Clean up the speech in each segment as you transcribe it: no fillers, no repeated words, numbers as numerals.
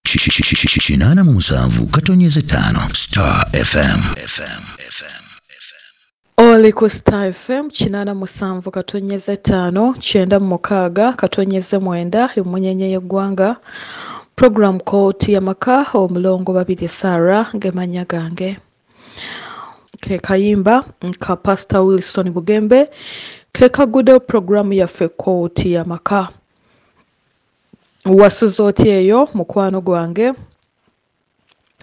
8.75 Star FM. Oli ku Star FM 8.75 9.6 emunyenye y'eggwanga. Program kooti YAMAKA omulongo babiri Sara ngemanya gange. Ke kayimba nka Pastor Wilson Bugembe ke kagude program yaffe kooti YAMAKA. Wasuzooti eyo mukwano gwange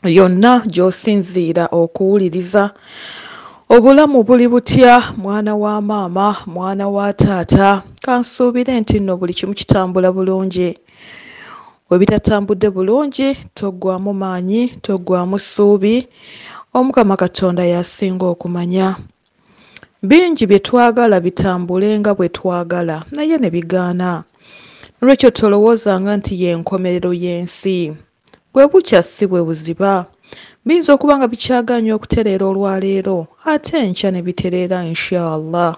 yonna gy'osinziira okuwuliriza. Obulamu buli butya mwana wa maama, mwana wa taata, kansuubire nti nno buli kimu kitambula bulungi. Bwe bitatambudde bulungi toggwamu maanyi, toggwamu ssuubi, Omukama Katonda y'asinga okumanya. Bingi bye twagala bitambule nga bwe twagala naye ne bigaana. Lwekyo tolowoozanga nti y'enkomerero y'ensi. Bwe bukya si bwe buziba. Biyinza okuba nga bikyaganya okutereera olwaleero ate enkya ne bitereera inshallah.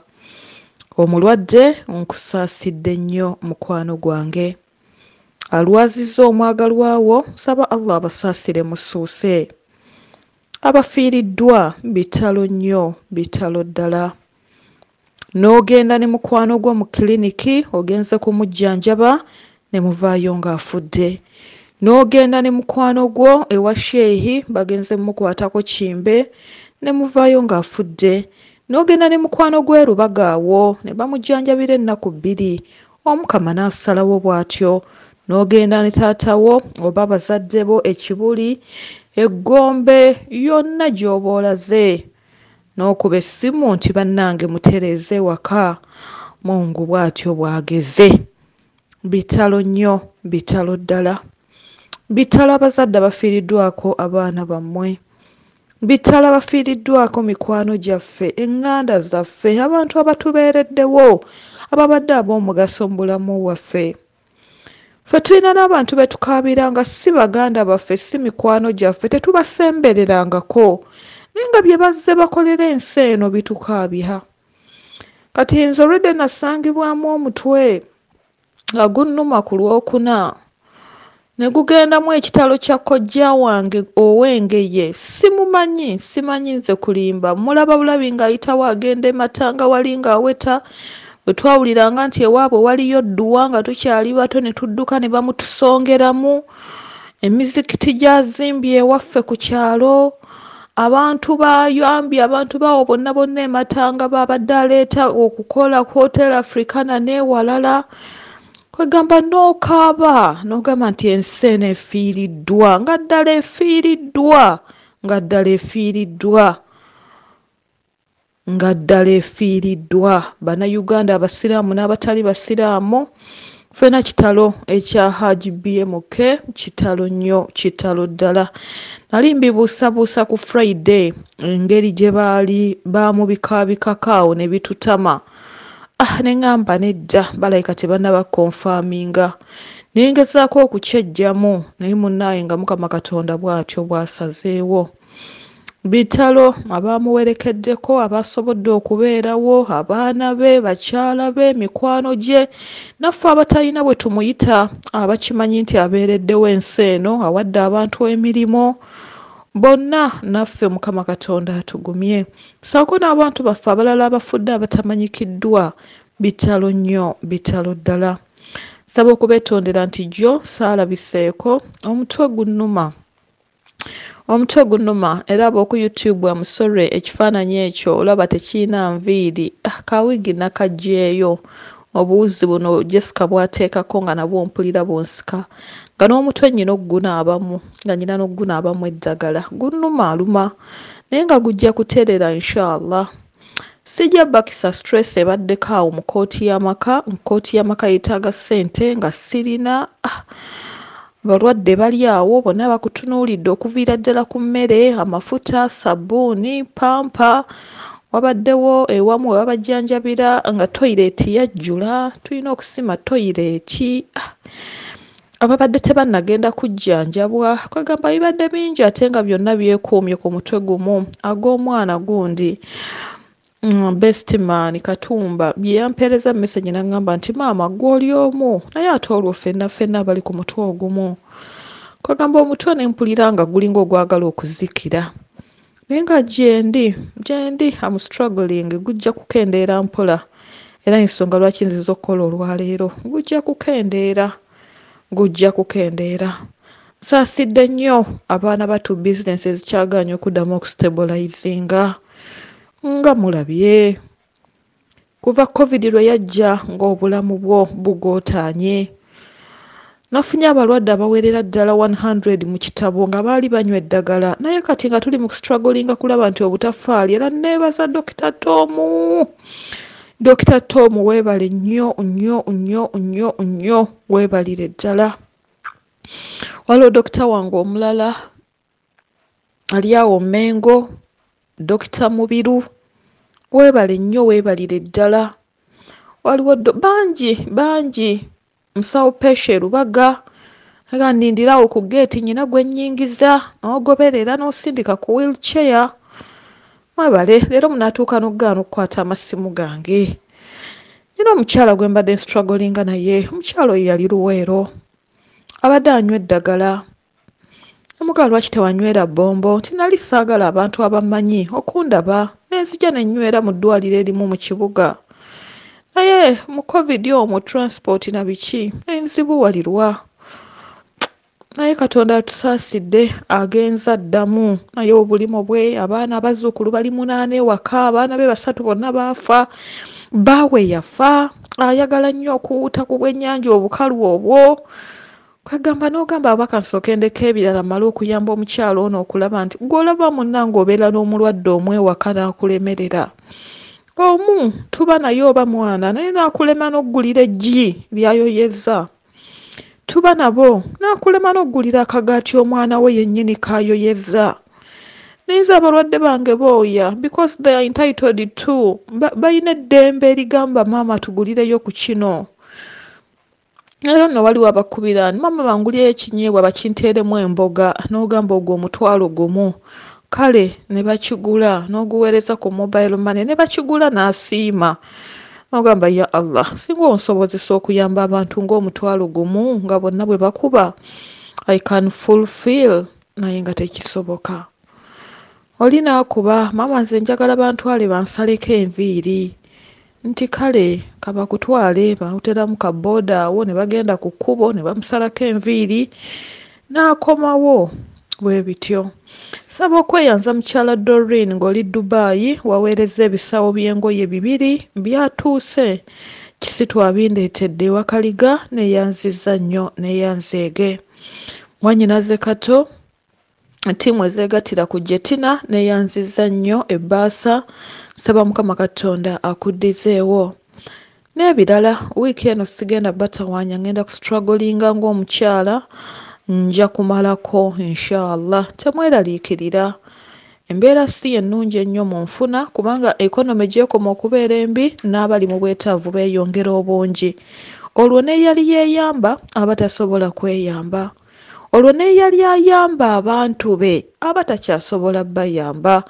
Omulwadde nkusaasidde nnyo mukwano gwange. Alwazizza omwagalwawo nsaba Allah abasaasire musuuse. Abafiiriddwa bitalo nnyo, bitalo ddala. N'ogenda ne mukwano gwo mu kiliniki ogenze kumujjanjaba ne muvaayo ng'afudde. N'ogenda ne mukwano gwo ewa sheehi bagenze mukwatako kimbe ne muvaayo ng'afudde. N'ogenda ne mukwano gwe Rubagaawo ne bamujjanjabira ennaku 2 Omukama n'asalawo bw'atyo. N'ogenda ne taatawo oba bazadde bo Ekibuli, Eggombe, yonna gy'oba olaze. N'okuba essimu nti bannange mutereeze waka. Mungu bw'atyo bw'ageze. Bitalo nnyo, bitalo ddala. Bitala abazadde abafiiriddwako abaana bammwe. Bitala abafiiriddwako mikwano gyaffe, eŋŋanda zaffe, abantu abatubeereddewo, ababadde ab'omugaso mu bulamu waffe. Ffe tulina n'abantu be tukaabira nga si baganda baffe, si mikwano gyaffe, tetubasembererangako. Naye nga bye bazze bakolera ensi eno bitukaabya. Kati nze olwedde nasangibwamu omutwe nga gunnuma ku Lwokuna. Ne gugendamu ekitalo kya kojja wange ow'Engeye. Simanyi nze kulimba. Mulaba bulabi ng'ayitawo agenda Matanga wali ng'aweta. Bwe twawuliranga nti ewaabwe waliyo Dduwa nga tukyali bato ne tudduka ne bamutusongeramu. Emizikiti gy'azimbye ewaffe ku kyalo. Abantu bayambye, abantu bawo bonna Matanga babadde aleeta okukola ku Hotel Africana n'ewalala. Kwegamba n'okaaba n'ogamba nti ensi eno efiiriddwa, nga ddala efiiriddwa. Bannayuganda abasiraamu n'abatali basiraamu, ffena kitalo ekya Haji BMK, kitalo nnyo, kitalo ddala. Nali mbibuusabuusa ku Friday engeri gye baali bamubikaabikakaawo ne bitutama. Ne ngamba nedda balayika tebannaba konfaminga. Naye ngezaako okukyejjamu naye munnaaye nga Mukama Katonda bw'atyo bw'asazeewo. Bitalo abaamuwerekeddeko, abaasobodde okubeerawo, abaana be, bakyala be, mikwano gye, naffe abatalina bwe tumuyita, abakimanyi nti abeereddewo ensi eno, awadde abantu emirimu. Bonna naffe Mukama Katonda atugumye. Saako n'abantu baffe abalala abafudde abatamanyikiddwa. Bitalo nnyo, bitalo ddala. Nsaba okubeetondera nti jjo saalabiseeko omutwe gunnuma era ab'oku YouTube amusore ekifaananyi ekyo olaba tekiina nviiri. Kawigi nakagyeyo. Obuwuzi buno Jessica bw'ateekako nga nabwo mpulira bwonsika. Nga n'omutwe nnyina ogunaabamu, nga nnyina n'ogunaabamu eddagala. Gunnuma naye nga gujja kuteerera inshallah. Sijja bakisa stress ebaddeko awo mu kooti y'amaka. Mu kooti y'amaka yeetaaga ssente nga sirina. Balwadde bali awo bonna bakutunuulidde okuviira ddala ku mmere, amafuta, sabbuuni, pampa. Wabaddewo ewamu babajjanjabira nga toyireeti yajjula. Tulina okusima toyireeti. Ababadde tebannagenda kujjanjabwa. Kwegamba bibadde bingi ate nga byonna byekuumye ku mutwe gumu. Ag'omwana gundi. Best man Katumba yampeereza message n'agamba nti maama gw'oli omu naye ate olwo ffenna bali ku mutwe ogumu. kwagamba omutwe ne mpulira nga gulinga ogwagala okuzikira. Naye nga gyendi I'm struggling, gujja kukendeera mpola. Era ensonga lwaki nziza okukola olwaleero, gujja kukendeera. Nsaasidde nnyo abaana batu businesses kyagaanye okuddamu okustabilizinga. Nga mulabye kuva covid lwe yajja ng'obulamu bwo bugootaanye. Nafunye abalwadde abawerera ddala 100 mu kitabo nga baali banywa eddagala, naye kati nga tuli mu strugglinga kulaba nti obutafaali. Era neebaza Dr. Tom weebale nnyo weebalire ddala. Waliwo dokita wange omulala ali awo Mengo, Dr. Mubiru, weebale nnyo weebalire ddala. Waliwo bangi musawo Peshe Lubaga nga nnindirawo ku geeti nyina gwe nnyingiza n'ogoberera n'osindika ku wheelchair. Mwebale, leero munaatuuka n'okugaana okukwata amasimu gange. Nina omukyala gwe mbadde strugglinga naye, omukyala oyo yali Luweero, abadde anywa eddagala. Omugala lwaki tewanywera bombo? Nti nali saagala abantu abamanyi okundaba, nenzija ne nywera mu ddwaliro erimu mu kibuga. Naye mu covid omwo transport na biki enzibuwalirwa. Naye Katonda atusaasidde, agenza ddamu. Naye obulimo bwe, abaana abazzukulu bali 8 ewaka, abaana be 3 bonna baafa. Baawe yafa, ayagala nnyo okuwuuta ku bwennyanja obukalu obwo. Kwagamba n'ogamba abaka nsooke ndeko ebirala male okuyamba omukyalo ono okulaba nti gw'olaba munna ng'obeera n'omulwadde ewaka n'akulemerera. Omu tuba naye oba mwana naye n'akulema n'oggulira eggi lyayoyeza. Tuba nabo n'akulema n'oggulira akagaati omwana we yennyini kayoyeza. Nayinza abalwadde bange booya because they are entitled to. Balina eddembe erigamba maama tugulireyo ku kino. Era nno waliwo abakubira maama bangulireyo ekinyeebwa bakinteeremu emboga n'ogamba ogwo omutwalo gumu. Kale ne bakigula n'oguweereza ku mobile money ne bakigula n'asiima. N'ogamba ya Allah, singa onsobozesa okuyamba abantu ng'omutwalo gumu nga bonna bwe bakuba, I can fulfill, naye nga tekisoboka. Oli n'akuba maama nze njagala bantwale bansaleko enviiri. Nti kale kabakutwale bawuteramu ka booda awo ne bagenda ku kkubo ne bamusalako enviiri n'akomawo bwe bityo. Saba okweyanza mukyala Doreen ng'oli Dubai waweereza ebisawo by'engoye 2 byatuuse. Kisitu abindeetedde ewakaliga neyanziza nnyo neyanzeege. Mwannyinaze Kato ttiimu ezeegattira ku Jetina neyanziza nnyo ebbaasa. Saba Mukama Katonda akuddizeewo. N'ebirala wiiki eno sigenda batawaanya, ngenda ku strugglinga ng'omukyala. Nja kumalako inshallah. Temweraliikirira. Embeera si ennungi ennyo mu nfuna kubanga economy gyekoma okubeera embi n'abali mu bwetaavu beeyongera obungi. Olwo n'eyali yeeyamba abatasobola kweyamba. Olwo n'eyali ayamba abantu be abatakyasobola bayamba.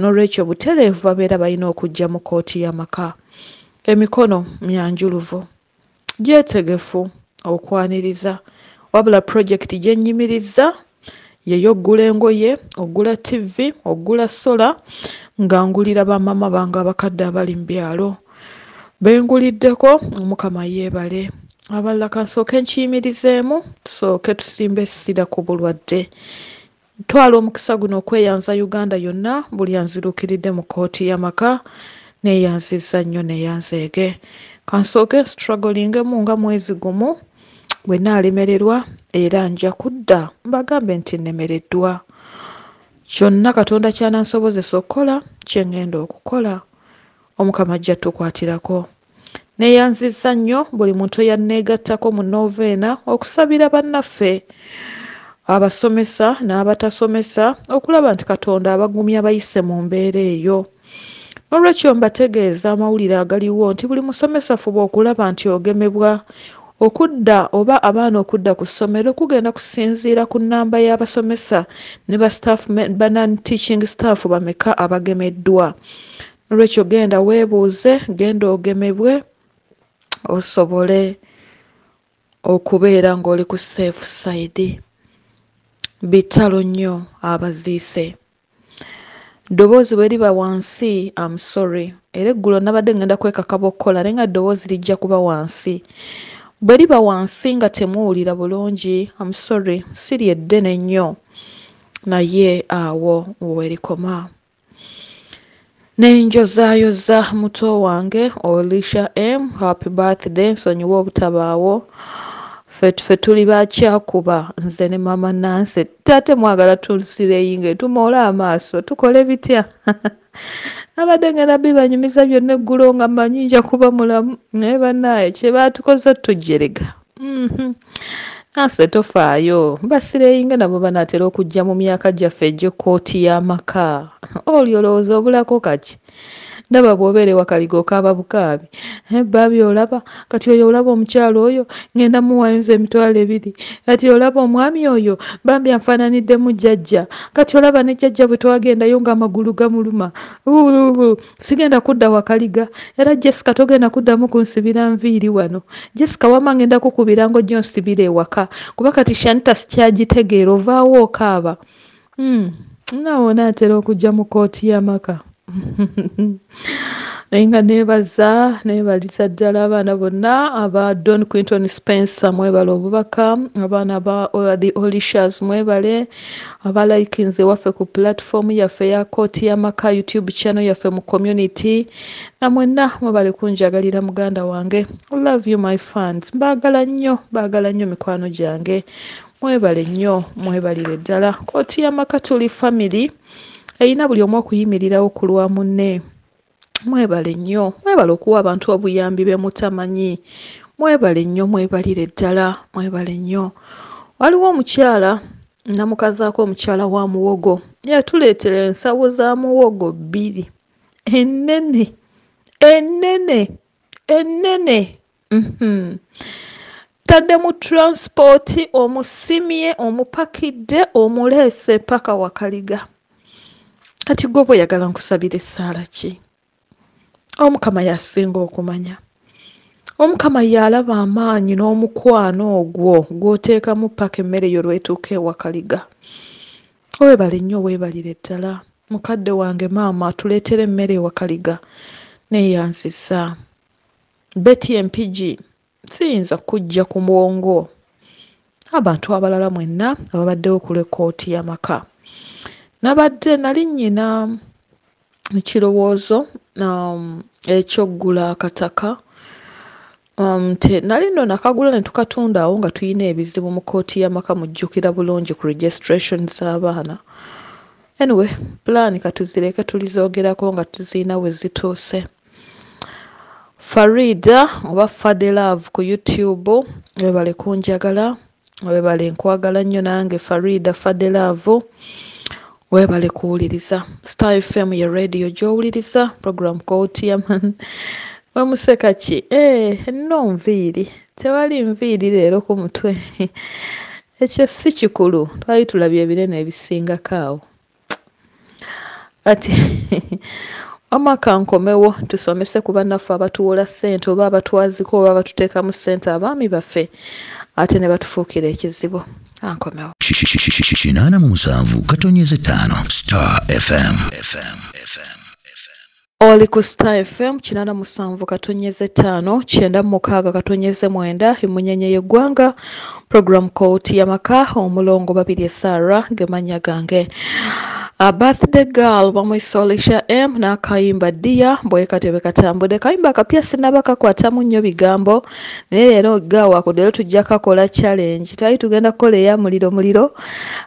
N'olwekyo butereevu babeera balina okujja mu kooti y'amaka. Emikono myanjuluvu, gyetegefu okwaniriza. Wabula project gyennyimiriza yeyo oggula engoye, oggula TV, oggula sola, nga ngulira bamama bange abakadde abali mu byalo. Benguliddeko, Mukama yeebale. Abalala kansooke nkiyimirizeemu, tusooke tusimbe essira ku bulwadde. Twala omukisa guno okweyanza Uganda yonna, buli anziruukiridde mu kooti y'amaka, neeyanziza nnyo neeyanzeege. Kansooke struggling nga mwezi gumu, bwe naalemererwa era nja kudda mbagambe nti nnemereddwa. Kyonna Katonda kyanansobozesa okukola kye ngenda okukola. Omukama ajja tukwatirako. Neeyanziza nnyo buli muntu eyanneegattako mu noveena okusabira bannaffe abasomesa n'abatasomesa okulaba nti Katonda abagumya abayise mu mbeera eyo. N'olwekyo mbategeeza amawulire agaliwo nti buli musomesa fuba okulaba nti ogemebwa. Okudda oba abaana okudda ku ssomero kugenda kusinziira ku nnamba y'abasomesa ne ba non-teaching staff bameka abagemeddwa. N'olwekyo genda weebuuze, genda ogemebwe osobole okubeera ng'oli ku safe side. bitalo nnyo abaziise. Ddoboozi bwe liba wansi, I'm sorry. Era eggulo nabadde ngenda kwekakaba okukola naye nga ddoboozi lijja kuba wansi. Bwe liba wansi nga temuwulira bulungi, I'm sorry, siri eddene nnyo. Naye awo weerikoma. Nenjozaayoza muto wange Olisha M, happy birthday, nsonyiwa obutabaawo. Ffe tuli bakyakuba nze ne Maama Nansi. Tate mwagala tunsireyinge tumoola amaaso tukole bitya? Nabadde ngenda bibanyumiza byonna eggulo nga mmanyi nja kuba mulamu naye bannaaye kye baatukoze tujerega. Nansi tofaayo, basireyinge nabo banaatera okujja mu myaka gyaffe egy'ekkooti y'amaka. Oli olowooza obulako kaki? Ndaba bw'obeera ewakaliga okaaba bukaabi. Baabi olaba, kati oyo olaba omukyalo oyo ngenda muwayinza emitwalo 2. Kati olaba omwami oyo bambi anfaananiddemu jjajja. Kati olaba ne jjajja bwe twagendayo ng'amagulu gamuluma. Sigenda kudda wakaliga. Era Jessica togenda kuddamu kunsibira nviiri wano. Jessica wamma ngenda kukubira ng'ojja onsibira ewaka. Kuba kati Shanta sikyagitegeera ovaawo okaaba. Naawe naatera okujja mu kkooti y'amaka. Naye nga neebaliza ddala abaana bonna aba Don Quinton Spencer mwebale obubaka, abaana aba the Olishas mwebale, abalayikinze waffe ku platform yaffe ya kkooti y'amaka YouTube channel yaffe mu community, na mwenna mwebale kunjagalira muganda wange. Love you my fans. Baagala nnyo mikwano gyange. Mwebale nnyo, mwebalire ddala. Kkooti y'amaka tuli family. Eyina buli omu okuyimirirawo ku lwa munne. Mwebale nnyo, mwebale okuwa abantu obuyambi be mutamanyi. Mwebale nnyo, mwebalire ddala, mwebale nnyo. Waliwo omukyala, namukazaako omukyala wa muwogo. Yatuleetera ensawo za muwogo 2. Ennene. Tadde mu transport, omusimye, omupakidde, omuleese paka wakaliga. Kati gwe oyagala nkusabire essaala ki? Omukama yasinga okumanya. Omukama yalaba amaanyi n'omukwano ogwo gw'oteekamu paka emmere yo lwetuuka ewakaliga. Weebale nnyo, weebalire ddala. Mukadde wange maama atuleetera emmere ewakaliga neeyanzisa. Betty MPG siyinza kujja ku mwongo. Abantu abalala mwenna ababaddewo ku kkooti y'amaka. Nabadde nali nnyina ekirowoozo ekyoggula akataka. Nali nno nakagula ne tukatunda awo nga tuyina ebizibu mu kkooti y'amaka mujjukira bulungi ku registration z'abaana. Anyway, plan katuzireke tulizoogerako nga tuziyina we zituuse. Farida oba Fadelove ku YouTube, webale kunjagala, webale nkwagala nnyo nange Farida Fadelove. Webale kuwuliriza Star Fm ya radio gy'owuliriza program kkooti y'amaka. Wamuseka ki? Nno nviiri. Tewali nviiri leero ku mutwe. Ekyo si kikulu. Twali tulabye ebirene ebisingako awo. Ati amaka nkomewo tusomese ku bannaffe abatuwola ssente oba abatwaziko oba abatuteekamu ssente abaami baffe ate ne batufuukira ekizibu. Ankomewo. 87.5 Star FM. Oli ku Star FM 87.5 96.9 emunyenye y'eggwanga. Program kkooti y'amaka omulongo 2 Sarah gemanya gange. A birthday girl bamwise Olisha M n'akayimba Dia bwekatebe katambudde. Kayimba kapya sinaba kakwatamu nnyo bigambo naye leero gaawa kudde tujja kakola challenge. Tali tugenda kukola eya muliro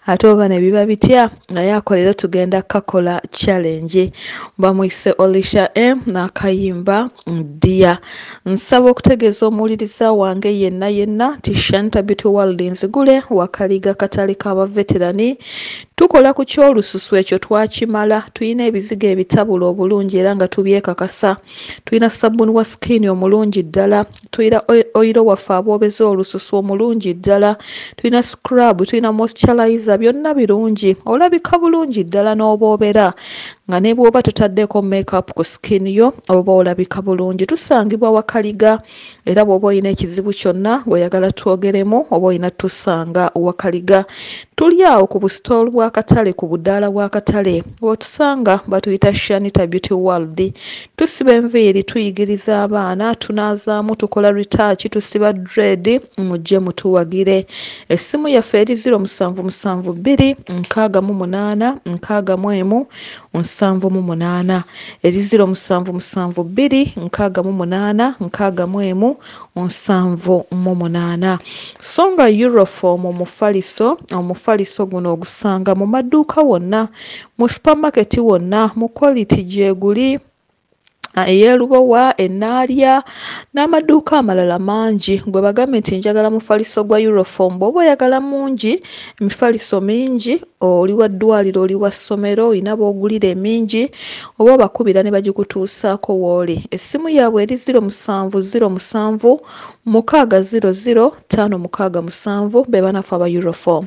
ate oba ne biba bitya naye akolero tugenda kakola challenge. Bamwise Olisha M n'akayimba Dia. Nsaba okutegeeza omuwuliriza wange yenna Tishanta Beauty World nzigule wakaliga katali k'aba veterani. Tukola ku kyolususu ekyo twakimala. Tuyina ebizigo ebitabula obulungi era nga tubyekakasa. Tuyina sabuni wa skin omulungi ddala. Tuyina oilo waffe aboobeza olususu omulungi ddala. Tuyina scrub, tuyina moisturizer, byonna birungi. Olabika bulungi ddala n'oboobera nga ne bw'oba totaddeko makeup ku skin yo oba olabika bulungi. Tusangibwa Wakaliga era bw'oba olina ekizibu kyonna ng'oyagala twogeremu oba olina tusanga Wakaliga. Tuli awo ku busitolo bw'akatale ku budaala bw'akatale bw'otusanga batuyita Shanita Beauty World. Tusiba enviiri tuyigiriza abaana tunaazaamu tukola retouch tusiba dread mujje mutuwagire. Essimu yaffe eri 0772 688 611 708 eri 0772 688 611 708. Songa uniform omufaliso guno ogusanga mu maduuka wonna mu supermarket wonna mu quality gyeguli eyerubowa enaalya n'amaduuka amalala mangi. Gwe bagambe nti njagala mufaliso gwa uniform bw'oba oyagala mungi emifaliso mingi oli wa ddwaliro oli wa ssomero olina boogulira emingi oba obakubira ne bagikutuusaako w'oli. Essimu yaabwe eri 0707 600 567 be banafu aba uniform.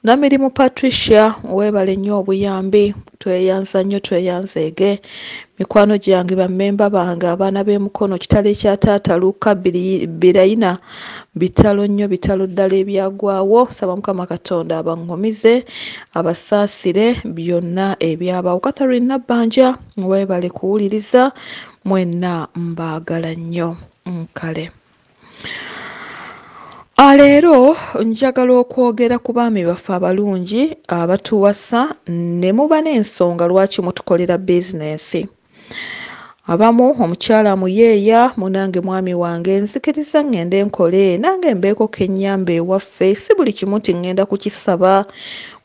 Namirimu Patricia weebale nnyo obuyambi tweyanza nnyo tweyanzeege. Mikwano gyange bammemba bange abaana b'emukono kitale kya Taata Luka Birayina bitalo nnyo bitalo ddala ebyagwawo. Saba Mukama Katonda abangomize abasaasire byonna ebyabawo. Catherine Nabbanja weebale kuwuliriza mwenna mbaagala nnyo nkale. Leero njagala okwogera ku baami baffe abalungi abatuwasa ne muba n'ensonga lwaki mutukolera bizinesi. Abamu omukyala muyeeya munange mwami wange nzikiriza ngende nkole nange mbeeko kennyambe ewaffe si buli kimu nti ngenda kukisaba.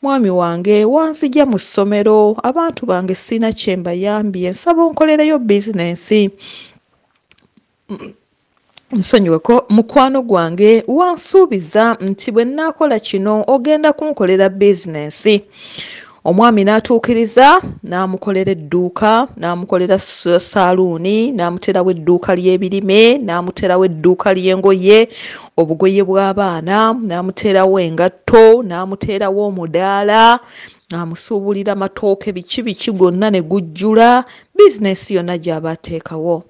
Mwami wange wanzija mu ssomero abantu bange sina kyembayambye nsaba onkolereyo bizinesi. Nsonyiweko mukwano gwange wansuubiza nti bwe nnaakola kino ogenda kunkolera bizinesi. Omwami n'atuukiriza n'amukolera edduuka n'amukolera saaluuni n'amuterawo edduuka ly'ebirime n'amuterawo edduuka ly'engoye obugoye bw'abaana n'amuterawo engatto n'amuterawo omudaala n'amusuubulira matooke biki gonna ne gujjula bizinesi yonna gy'aba ateekawo.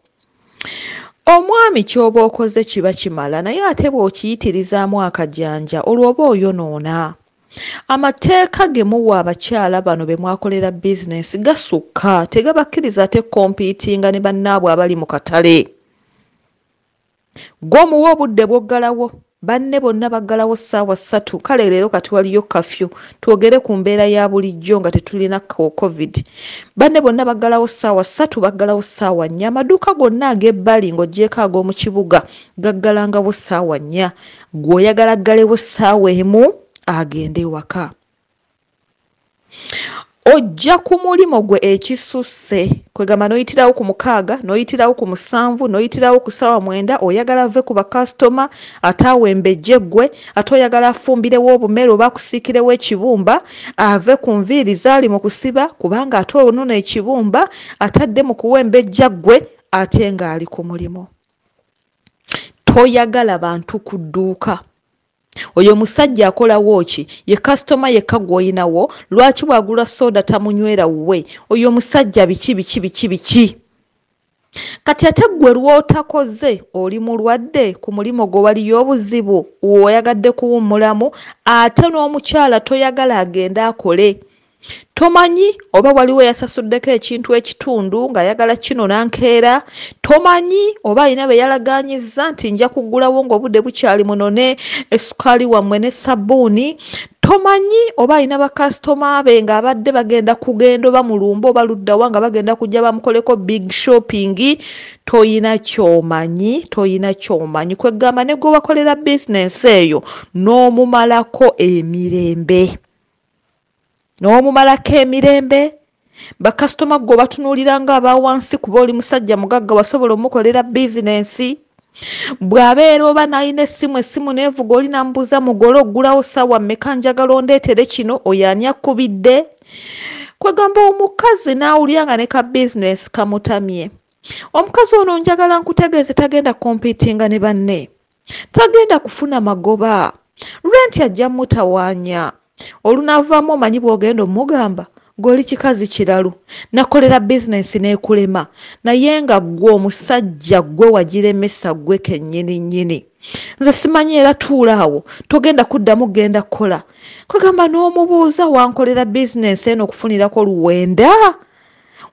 Omwami ky'oba okoze kiba kimala naye ate bw'okiyitirizaamu akajanja olwoba oyonoona. Amateeka ge muwa abakyala bano be mwakolera bizinesi gasukka tegabakkiriza ate kompiitinga ne bannaabwe abali mu katale. Gw'omuwa obudde bw'oggalawo banne bonna baggalawo ssaawa 3 kale leero kati waliyo kafyu twogere ku mbeera ya bulijjo nga tetulina covid. Banne bonna baggalawo ssaawa 3 baggalawo ssaawa 4 amaduuka gonna ag'ebbali ng'oggyeko ag'omu kibuga gaggalangawo ssaawa 4 gw'oyagala ggalewo ssaawa emu agende waka. Ojja ku mulimo gwe ekisusse kwegamba n'oyitirawo ku 6 n'oyitirawo ku 7 n'oyitirawo ku ssaawa 9 oyagala ave ku bakasitoma ataawembejje gwe ate oyagala afumbirewo obumere oba akusiikirewo ekibumba ave ku nviiri zaali mu kusiba kubanga ate onona ekibumba atadde mu kuwembejja gwe ate ng'ali ku mulimo. Toyagala bantu ku dduuka. Oyo musajja akolawo ki ye customer yekka gw'oyinawo lwaki bwagula soda tamunywera wuwe oyo musajja biki kati ate gwe lw'otakoze oli mulwadde ku mulimo gwo waliyo obuzibu oyagadde kuwummulamu ate n'omukyala toyagala agende akole. Tomanyi oba waliwo yasasuddeko ekintu ekitundu ng'ayagala kino nankeera. Tomanyi oba alina be yalagaanyizza nti nja kuggulawo ng'obudde bukyali munone essukaali wammwe ne sabbuuni. Tomanyi oba alina bakasitoma be ng'abadde bagenda kugenda oba mulumba oba luddawa nga bagenda kujja bamukoleko big shopping. Toyina ky'omanyi kwegamba ne gwe bakolera bizinesi eyo n'omumalako emirembe. N'omumalako emirembe bakasitoma gwe batunuulira ng'aba wansi kuba oli musajja mugagga wasobola omukolera bizinesi. Bw'abeera oba n'alina essimu neevuga oli n'amubuuza mugole oggulawo ssaawa mmeka njagala ondeetere kino oyo ani akkubidde. Kwegamba omukazi n'awulira nga ne ka bizinesi kamutamye. Omukazi ono njagala nkutegeeze tagenda kompiitinga ne banne. Tagenda kufuna magoba. Renti ajja mutawaanya. Olunaavaamu omanyi bw'ogenda omugamba goli kikazi kiralu nakolera business nekulema naye nga gwe omusajja gwe wagiremesa gwe kennyini nze simanyi era tuulaawo togenda kuddamu genda kukola kwegamba n'omubuuza wankolera business eno okufunirako luwenda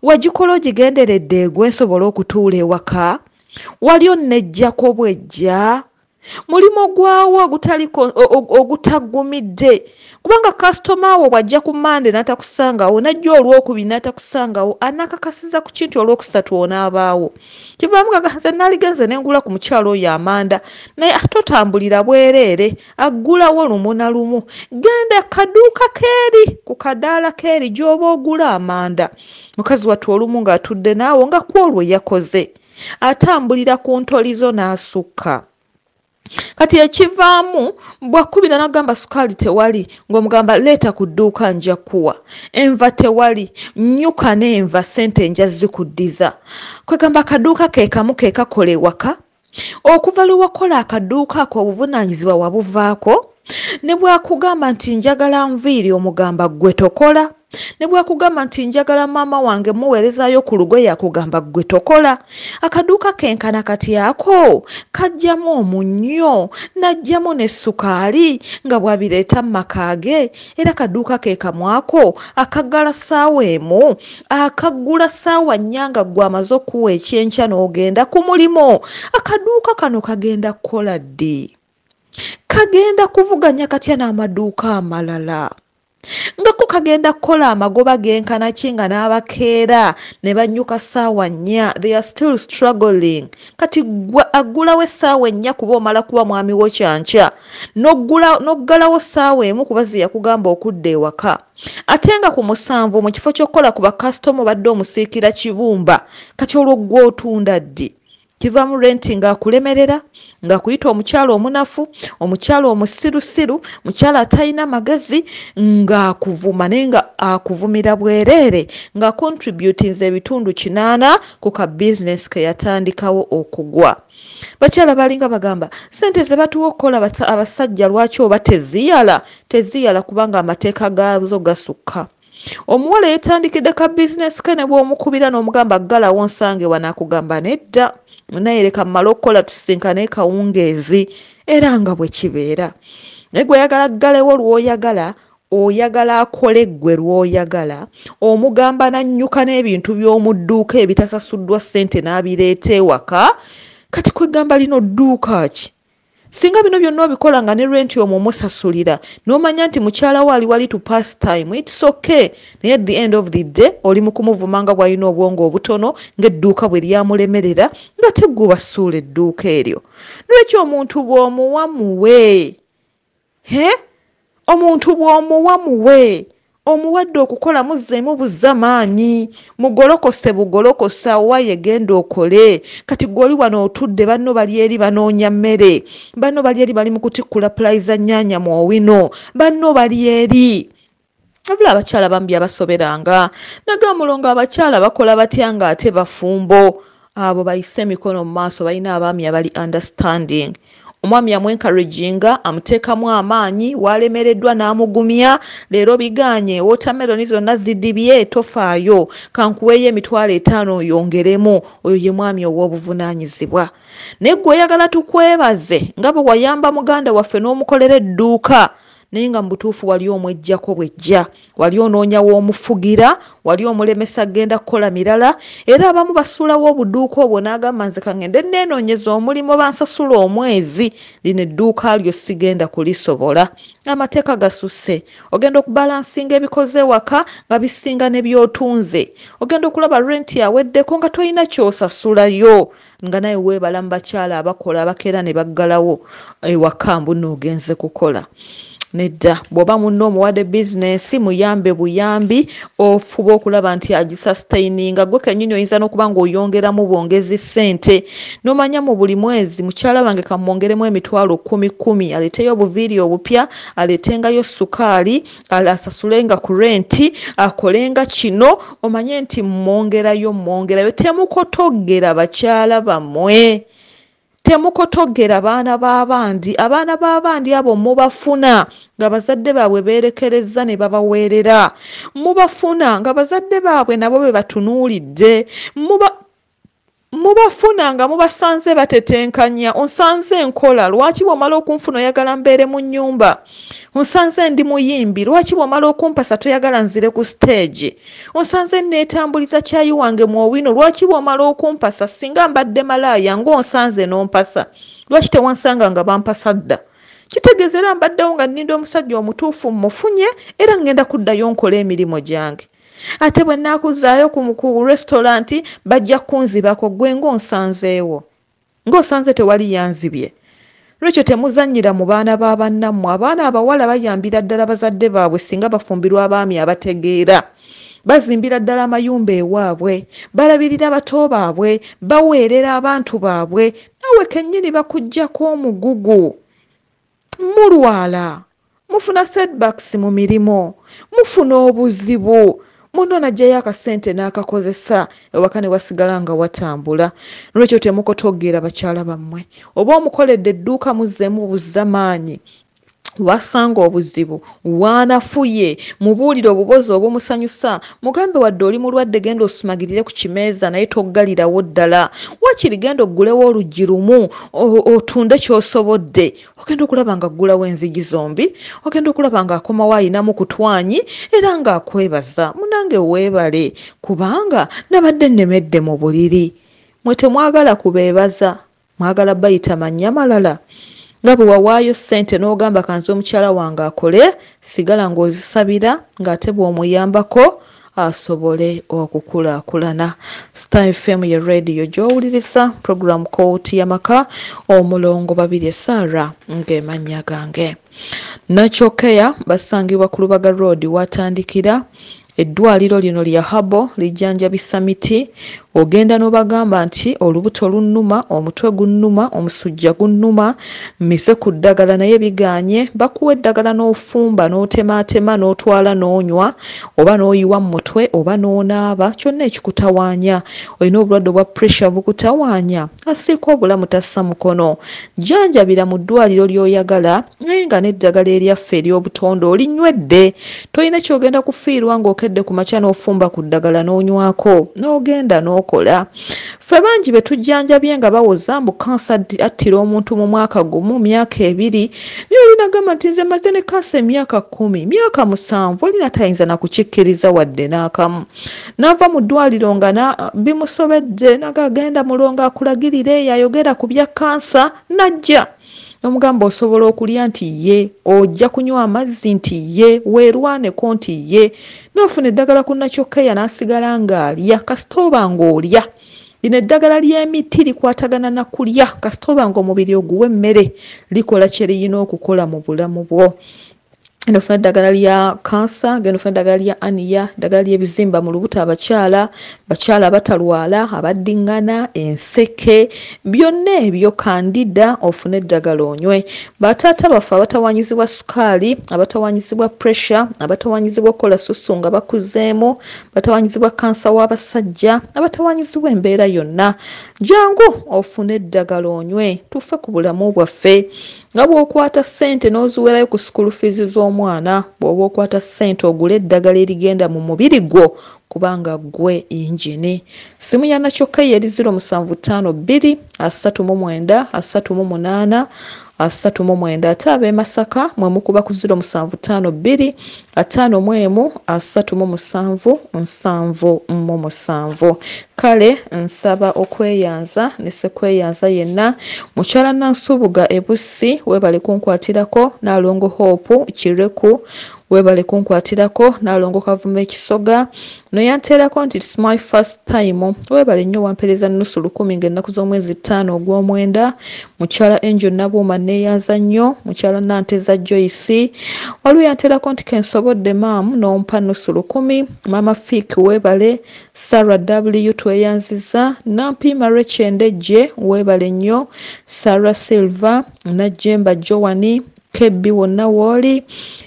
wagikola ogigenderedde gwe nsobola okutuula ewaka wali onnejjako bwejja mulimo gwawo ogutagumidde kubanga kasitoma wo bwajja ku Mande n'atakusangawo najja olwokubiri n'atakusangawo anakakasiza ku kintu olwokusatu onaabaawo kivaamu kagaze naligenze nengula ku mukyalo oyo amanda naye atotambulira bwereere aggulawo lumu na lumu genda kaduuka keeri ku kadaala keeri gy'oba ogula amanda mukazi wattu olumu ng'atudde naawo nga kwolwo yakoze atambulira ku ntolizo n'asukka kati ekivaamu bwakubira nagamba sukaali tewali ng'omugamba leeta ku dduuka nja kuwa enva tewali nnyuka n'enva sente nja zikuddiza kwegamba akaduuka ke kamu ke kakola ewaka okuva lwe wakola akaduuka ako obuvunaanyizibwa wabuvaako ne bwakugamba nti njagala nviiri omugamba gwe tokola ne bwakugamba nti njagala maama wange muweerezaayo ku lugoye akugamba gwe tokola akaduuka kenkana kati ako kajjamu omunnyo najjamu ne sukaali nga bwabireeta mu maka ge era kaduuka ke kamwako akaggala ssaawa emu akaggula ssaawa nnya nga gwe amaze okuwa ekyenkya n'ogenda ku mulimo akaduuka kano kagenda kukola ddi kagenda kuvuganya katya n'amaduuka amalala ngako kagenda kukola amagoba genkana kinga n'abakeera ne banyuka ssaawa nnya they are still struggling kati aggulawo essaawa ennya kuba omala kuba mwami wo kyankya n'oggalawo ssaawa emu kuba ze yakugamba okudda ewaka ate nga ku musanvu mu kifo ky'okukola ku bakasitoma obadde omusiikira kibumba kati olwo gwe otunda ddi kivaamu renti ng'akulemerera ng'akuyita omukyalo omunafu omukyalo omusirusiru mukyalo atalina magezi ng'akuvuma naye nga akuvumira bwereere ng'acontributinze ebitundu 8 ku ka bizinesi ke yatandikawo okugwa bakyala balinga bagamba sente ze batuwa okukola abasajja lwaki oba teziyala kubanga amateeka gaazo gasukka omuwala yetandikidde ka bizinesi ke ne bw'omukubira n'omugamba ggalawo nsange wanaakugamba nedda naye leka mmala okukola tusinkane kawungeezi era nga bwe kibeera naye gwe oyagala ggalewo lw'oyagala oyagala akole ggwe lw'oyagala omugamba nannyuka n'ebintu by'omu dduuka ebitasasuddwa ssente n'abireeta ewaka kati kwegamba lino dduuka ki singa bino byonna obikola nga ne renti omwo musasulira n'omanya nti mukyala we ali wali to pass time it's okay naye at the end of the day oli mu kumuvuma nga bw'alina obwongo obutono ng'edduuka bwe lyamulemerera nga tegwe basuula edduuka eryo lwekyo omuntu bw'omuwa muwe omuntu bw'omuwa muwe omuwadde okukola muzzeemu buzamaanyi mugolokose bugolokosa waye genda okole kati gwoli wano otudde banno bali eri banoonya mmere banno bali eri bali mu kutikkula pulayiza nnyanya mu owino banno bali eri abula abakyala bambi abasoberanga nagamulongo abakyala bakola batya nga ate bafumbo abo bayise emikono mu maaso balina abaami abali understanding omwami yamwencouraginga amuteekamu amaanyi walemereddwa n'amugumya leero biganye watermeloni zonna zidibye tofaayo kankuweeyo £5,000 oyongeremu oyo ye mwami ow'obuvunaanyizibwa naye gwe oyagala tukwebaze nga bwe wayamba muganda waffe n'omukolera edduuka naye nga mu butuufu wali omwejjako bwejja wali onoonya w'omufugira wali omulemesa genda kukola mirala era abamu basuulawo obuduuka obwo n'agamba nze kangende neenoonyeza omulimu bansasula omwezi lino edduuka lyo sigenda kulisobola amateeka gasusse ogenda okubalansinga ebikoze waka nga bisinga ne by'otunze ogenda okulaba renti yaweddeko nga tolina ky'osasulayo nga naye weebala mu bakyala abakola abakeera ne baggalawo ewaka mbu n'ogenze kukola nedda bw'oba munno omuwadde bizinesi muyambe buyambi ofuba okulaba nti agisustaininga gwe kennyini oyinza n'okuba ng'oyongeramu bwongezi ssente n'omanya mu buli mwezi mukyala wange kamwongeremu $10,000 aleeteyo obuviiri obupya aleetengayo sukaali asasulenga ku renti akolenga kino omanye nti mwongerayo temukotoggera bakyala bammwe Temukotogera abaana b'abandi abo mubafuna nga bazadde baabwe beerekereza ne babaweerera. Mubafuna nga bazadde baabwe nabo be batunuulidde. Mubafuna nga mubasanze batetenkanya. Onsanze enkola, lwaki bw'omala okunfuna oyagala mbeere mu nnyumba? Onsanze ndi muyimbi, lwaki bw'omala okumpasa toyagala nzire ku stage? Onsanze neetambuliza kyayi wange mu owino, lwaki bw'omala okumpasa singa mbadde malaaya ng'onsanze n'ompasa? Lwaki tewansanga nga bampasa dda? Kitegeeza era mbaddewo nga nninda omusajja omutuufu mmufunye era ngenda kuddayo nkola emirimu gyange. Ate bwe nnaakuzaayo ku restaurant bajja kunzibako gwe ng'onsanzeewo. Ng'osanze tewali yanzibye. Lwekyo temuzannyira mu baana ba bannammwe. Abaana abawala bayambira ddala bazadde baabwe singa bafumbirwa abaami abategeera. Bazimbira ddala amayumba ewaabwe, balabirira bato baabwe, baweerera abantu baabwe. Naawe kennyini bakuggyako omugugu. Mulwala, mufuna setbacks mu mirimu, mufuna obuzibu. Muno najjayo akasente n'akakozesa ewaka ne wasigala nga watambula. Lwekyo temukotogera bakyala bammwe. Oba omukoledde edduuka muzzeemu buzzamaanyi. Wasanga obuzibu, waanafuye, mubuulire obubozi obumusanyusa, mugambe wadde oli mulwadde genda osumagirire ku kimeeza naye toggalirawo ddala. Waakiri genda oggulewo oluggi lumu, otunde ky'osobodde. Ogenda okulaba nga aggulawo enzigi zombi, ogenda okulaba nga akomawo ayinamu ku twanyi era ng'akwebaza. Munange weebale, kubanga nabadde nnemedde mu buliri. Mwe temwagala kubeebaza, mwagala bayita mannya malala. Nga bwe wawaayo ssente n'ogamba kanze omukyala wange akole, sigala ng'ozisabira ng'ate bw'omuyambako asobole okukulaakulana. Star Fm ya Radio gy'owuliriza, program kooti YAMAKA, omulongo 2 Sara ng'emanya gange. Nakyokeya basangibwa ku Lubaga Road watandikira. Eddwaliro lino lya habo lijjanjabisa miti. Ogenda n'obagamba nti olubuto lunnuma, omutwe gunnuma, omusujja gunnuma, mise ku ddagala naye biganye. Bakuwa eddagala n'ofumba n'otemaatema n'otwala n'onywa, oba n'oyiwa mu mutwe oba n'onaaba, kyonna ekikutawaanya. Olina obulwadde obwa pressure bukutawaanya, asiika obulamu tassa mukono. Jjanjabira mu ddwaliro ly'oyagala naye nga n'eddagala eryaffe ery'obutonde olinywedde. Tolina ky'ogenda kufiirwa ng'okedde ku makya n'ofumba ku ddagala n'onywako n'ogenda n'okola. Ffe bangi be tujjanjabye nga bawoza mbu kansa attira omuntu mu mwaka gumu, myaka 2. Byolina gamba nti nze maze ne kansa emyaka 10, myaka 7, olina tayinza na kukikkiriza wadde n'akamu. N'ava mu ddwaliro nga bimusobedde n'agagenda mulongo akulagirire yayogera ku bya kansa najja. Omugamba osobola okulya nti ye, ojja kunywa amazzi nti ye, weerwaneko nti ye. N'ofuna eddagala ku Nakyokeya n'asigala ng'alya kasita oba ng'olya. Lino eddagala ly'emiti likwatagana na kulya kasita oba ng'omubiri oguwa emmere, likola kye liyina okukola mu bulamu bwo. Genda ofuna eddagala lya kansa, genda ofuna eddagala lya aniya, eddagala ly'ebizimba mu lubuto bakyala abatalwala, abaddiŋŋana, enseke, byonna ebyo kandida ofune eddagala onywe. Bataata baffe abatawanyizibwa sukaali, abatawanyizibwa pressure, abatawanyizibwa okukola susu nga bakuzeemu, abatawanyizibwa kansa w'abasajja, abatawanyizibwa embeera yonna, jangu ofune eddagala onywe tufe ku bulamu bwaffe. Nga bw'okwata ssente n'oziwerayo ku school fees z'omwana, bw'oba okwata ssente ogule eddagala erigenda mu mubiri gwo kubanga gwe yingini. Simu ya Nakyokeya eri 0752 39 38 39. Ate ab'e Masaka mwe mukuba ku 0752 51 37 777. Kale nsaba okweyanza ne sekweyanza yenna. Mukyala Nansubuga Ebussi webale kunkwatirako, Nalongo Hope Kireku webale kunkwatirako, Nalongo Kavume Ekisoga noyanterako nti it's my first time. Webale nnyo wampereza N'0bulumi ng'ennaku z'omwezi 5 ogw'omwenda. Mukyala N''bulumi neeyanza nnyo, mukyala Nanteza Joyce waliwo yanterako nti kensobodde maamu n'ompa N'0bulumi. Maama Fik webale, Sarah W tweyanziza, Nampima Rechendejje webale nnyo, Sarah Silva, Najjemba Joani, kebbi wonna wooli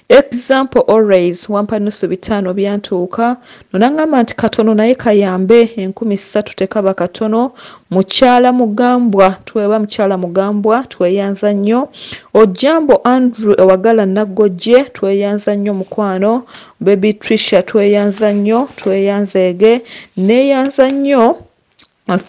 example always wampa nusu bitano byantuuka nonangamba nti katono naye kayambe 1300 tekaba katono mukyala mugambwa tweba mukyala mugambwa tweyanza nnyo ojambo Andrew ewagala naggojje tweyanza nnyo mukwano baby Trisha tweyanza nnyo tweyanzeege neyanza nnyo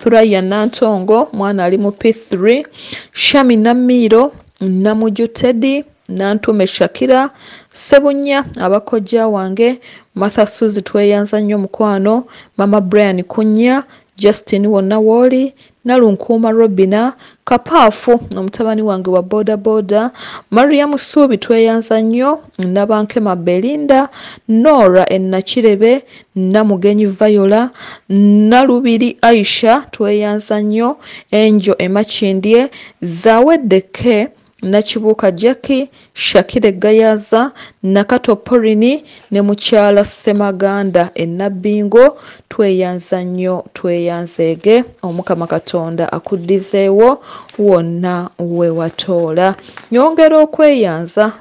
Thuraya Nantongo mwana ali mu P3 Shami Namiro Namujutedi Nantume Shakira Sebunya abakojja wange Martha Suzi tweyanza nnyo mukwano Mama Brian Kunya Justin wonna wooli Nalunkuuma Robina Kapaafu omutabani wange wa boda boda Mariam Subi tweyanza nnyo Nabankema Belinda Nora Ennakirebe Namugenyi Viola Nalubiri Aisha tweyanza nnyo Enjo Emachindye Zawedeke Nakibuuka Jackie Shakire Gayaza Nakato Porini ne mukyala Semaganda Enabbingo tweyanza nnyo tweyanzeege omukama Katonda akuddizeewo wonna we watoola nyongera okweyanza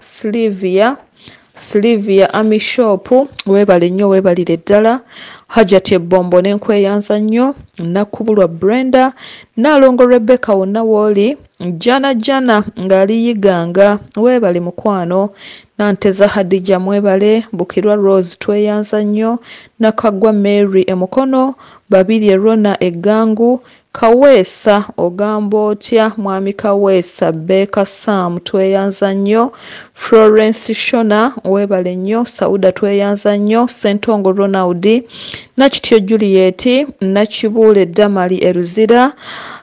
Sylvia Amishopu webale nnyo webalire ddala Hajati Ebombo nenkweyanza nnyo Nakubulwa Brenda Nalongo Rebecca wonna wooli Jana ngali yiganga webale mukwano Nanteza Hadija mwebale Bukirwa Rose tweyanza nnyo Nakagwa Mary emukono Babiri Rona Egangu Kaweesa ogamba otya mwami Kaweesa Beka Sam tweyanza nnyo Florence Shona webale nnyo Sauda tweyanza nnyo Sentongo Ronald Nakityo Juliet Nakibule Damali Eruzira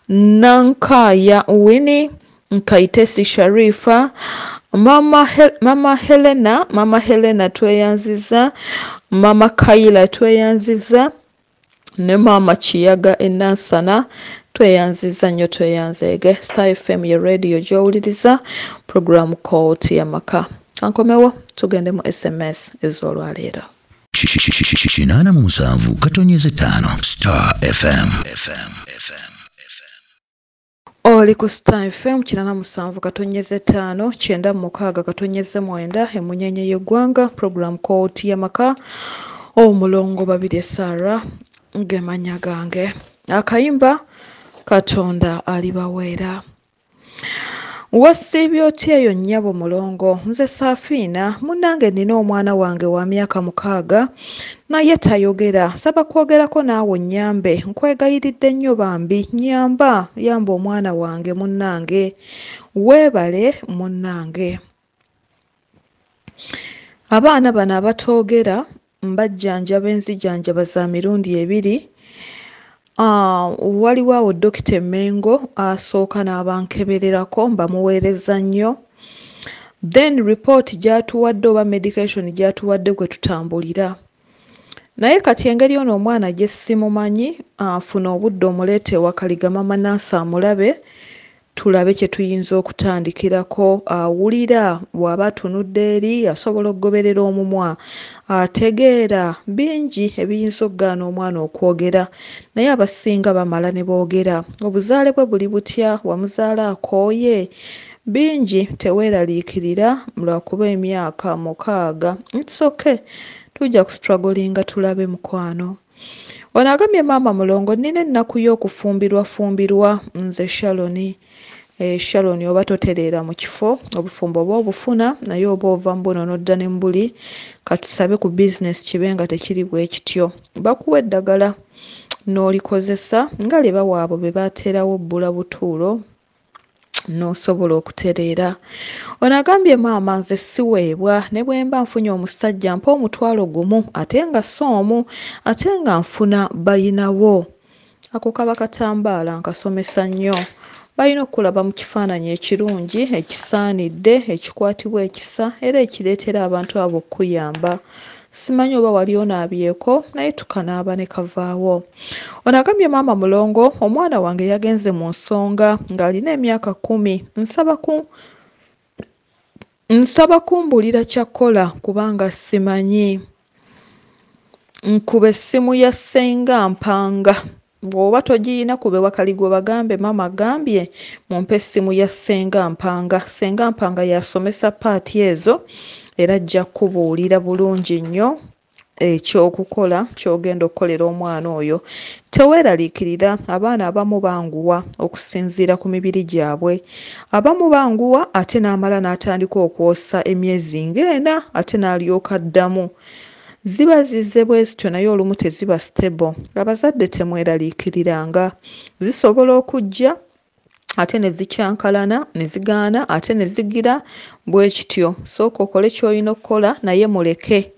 Nankaya Winnie Nkaitesi Sharifa Mama Helena tweyanziza Mama Kaila tweyanziza ne Mama Chiyaga Enansana tweyanziza nnyo tweyanzeege Star Fm Radio gy'owuliriza program called YAMAKA ankomewo tugende mu SMS ez'olwaleero 87 Star FM. Oli ku Star FM 87 9 emunyenye y'eggwanga program called YAMAKA omulongo babiri Sara ngemanya gange akayimba Katonda alibaweera wasiibye otya eyo nnyabo mulongo nze Safina munnange nina omwana wange wa myaka 6 naye tayogera saba kwogerako naawe nnyambe nkwegayiridde nnyo bambi yamba omwana wange munnange weebale munnange abaana bano abatoogera mbajjanjaba enzijjanjaba za mirundi 2 waliwo awo Dr. Mengo asooka n'abankebererako mbamuweereza nnyo then report gyatuwadde oba medication gyatuwadde gwe tutambulira naye kati engeri ono omwana gye simumanyi afuna obudde omuleete wakaliga mama Nansi amulabe tulabe kye tuyinza okutandikirako awulira bw'aba atunudde eri asobola okugoberera omumwa ategeera bingi ebiyinza okugaana omwana okwogera naye abasinga bamala ne boogera obuzaale bwe buli butya wamuzaala akooye bingi teweeraliikirira lwakuba emyaka 6 it's okay tujja kustrugglinga tulabe mukwano ono agambye maama mulongo nina ennaku y'okufumbirwa nze Shaloni oba totereera mu kifo obufumbo oba obufuna naye oba ova mbuno n'odda ne mbuli katusabe ku business kibe nga tekiri bwe kityo bakuwa eddagala n'olikozesa nga lye bawaabo be bateerawo bbula butuulo n'osobola okutereera ono agambye maama nze siweebwa ne bwe mba nfunye omusajja mpa omutwalo gumu ate nga soomu ate nga nfuna bayinawo ako kaba katambaala nkasomesa nnyo balina okulaba mu kifaananyi ekirungi ekisaanidde ekikwatibwa ekisa era ekireetera abantu abo okuyamba simanyi oba wali onaabyeko naye tukanaaba ne kavaawo ono agambye maama mulongo omwana wange yagenze mu nsonga ng'alina emyaka 10 nsaba kumbulira kyakkola kubanga simanyi nkuba essimu ya ssenga mpanga bw'oba togiyina kube wakaligwe bagambe maama agambye mumpe essimu ya Ssenga Mpanga. Ssenga Mpanga yasomesa paati ezo era ajja kubuulira bulungi nnyo ekyokukola ky'ogenda okukolera omwana oyo. Teweeraliikirira, abaana abamu banguwa okusinziira ku mibiri gyabwe, abamu banguwa ate n'amala n'atandika okwosa emyezi ng'ena ate n'alyoka addamu. Ziba zizze bwe zityo naye olumu teziba stable. Abazadde temweraliikiriranga, zisobola okujja ate ne zikyankalana ne zigaana ate ne zigira bwe kityo. Sooka okole ky'olina okukola naye muleke.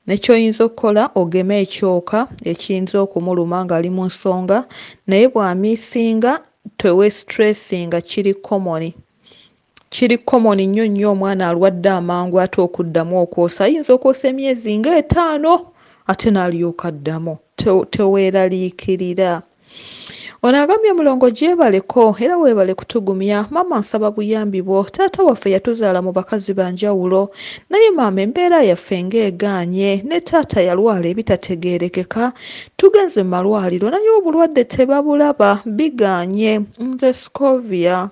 Ne ky'oyinza okukola ogeme ekyoka ekiyinza okumuluma ng'ali mu nsonga, naye bw'amiisinga teweestressinga, kiri common. Kiri common nnyo nnyo omwana alwadde amangu ate okuddamu okwosa. Ayinza okwosa emyezi nga5 ate n'alyoka addamu. Teweeraliikirira. Ono agambye mulongo gyebaleko era weebale kutugumya. Maama nsaba buyambi bwo. Taata waffe yatuzaala mu bakazi banjawulo naye maama embeera yaffe ng'egaanye ne taata yalwala ebitategeerekeka. Tugenze mu malwaliro naye obulwadde tebabulaba, bigaanye. Nze Scovia.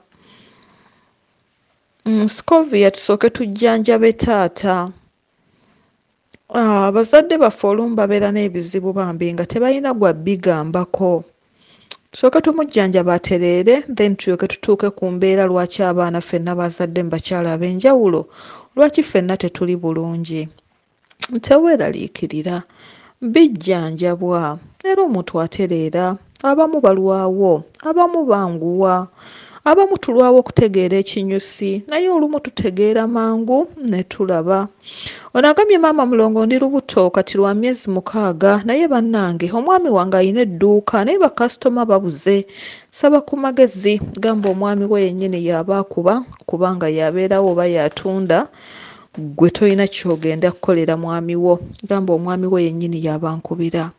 Scovia tusooke tujjanjabe taata. Abazadde baffe olumu babeera n'ebizibu bambi nga tebalina gwa bigambako. Tusooke tumujjanjaba atereere then tulyoke tutuuke ku mbeera lwaki abaana ffenna bazadde mu bakyala ab'enjawulo, lwaki ffenna tetuli bulungi. Teweeraliikirira, bijjanjabwa era omuntu atereera. Abamu balwawo, abamu banguwa, abamu tulwawo okutegeera ekinyusi naye olumu tutegeera mangu ne tulaba. Ono agambye maama mulongo ndi lubuto kati lwa myezi 6 naye bannange omwami wange alina edduuka naye bakasitoma babuze. Saba ku magezi, gamba omwami we yennyini y'aba akuba kubanga yabeerawo oba yatunda, gwe tolina ky'ogenda kukolera mwami wo. Gamba omwami we yennyini y'aba nkubira.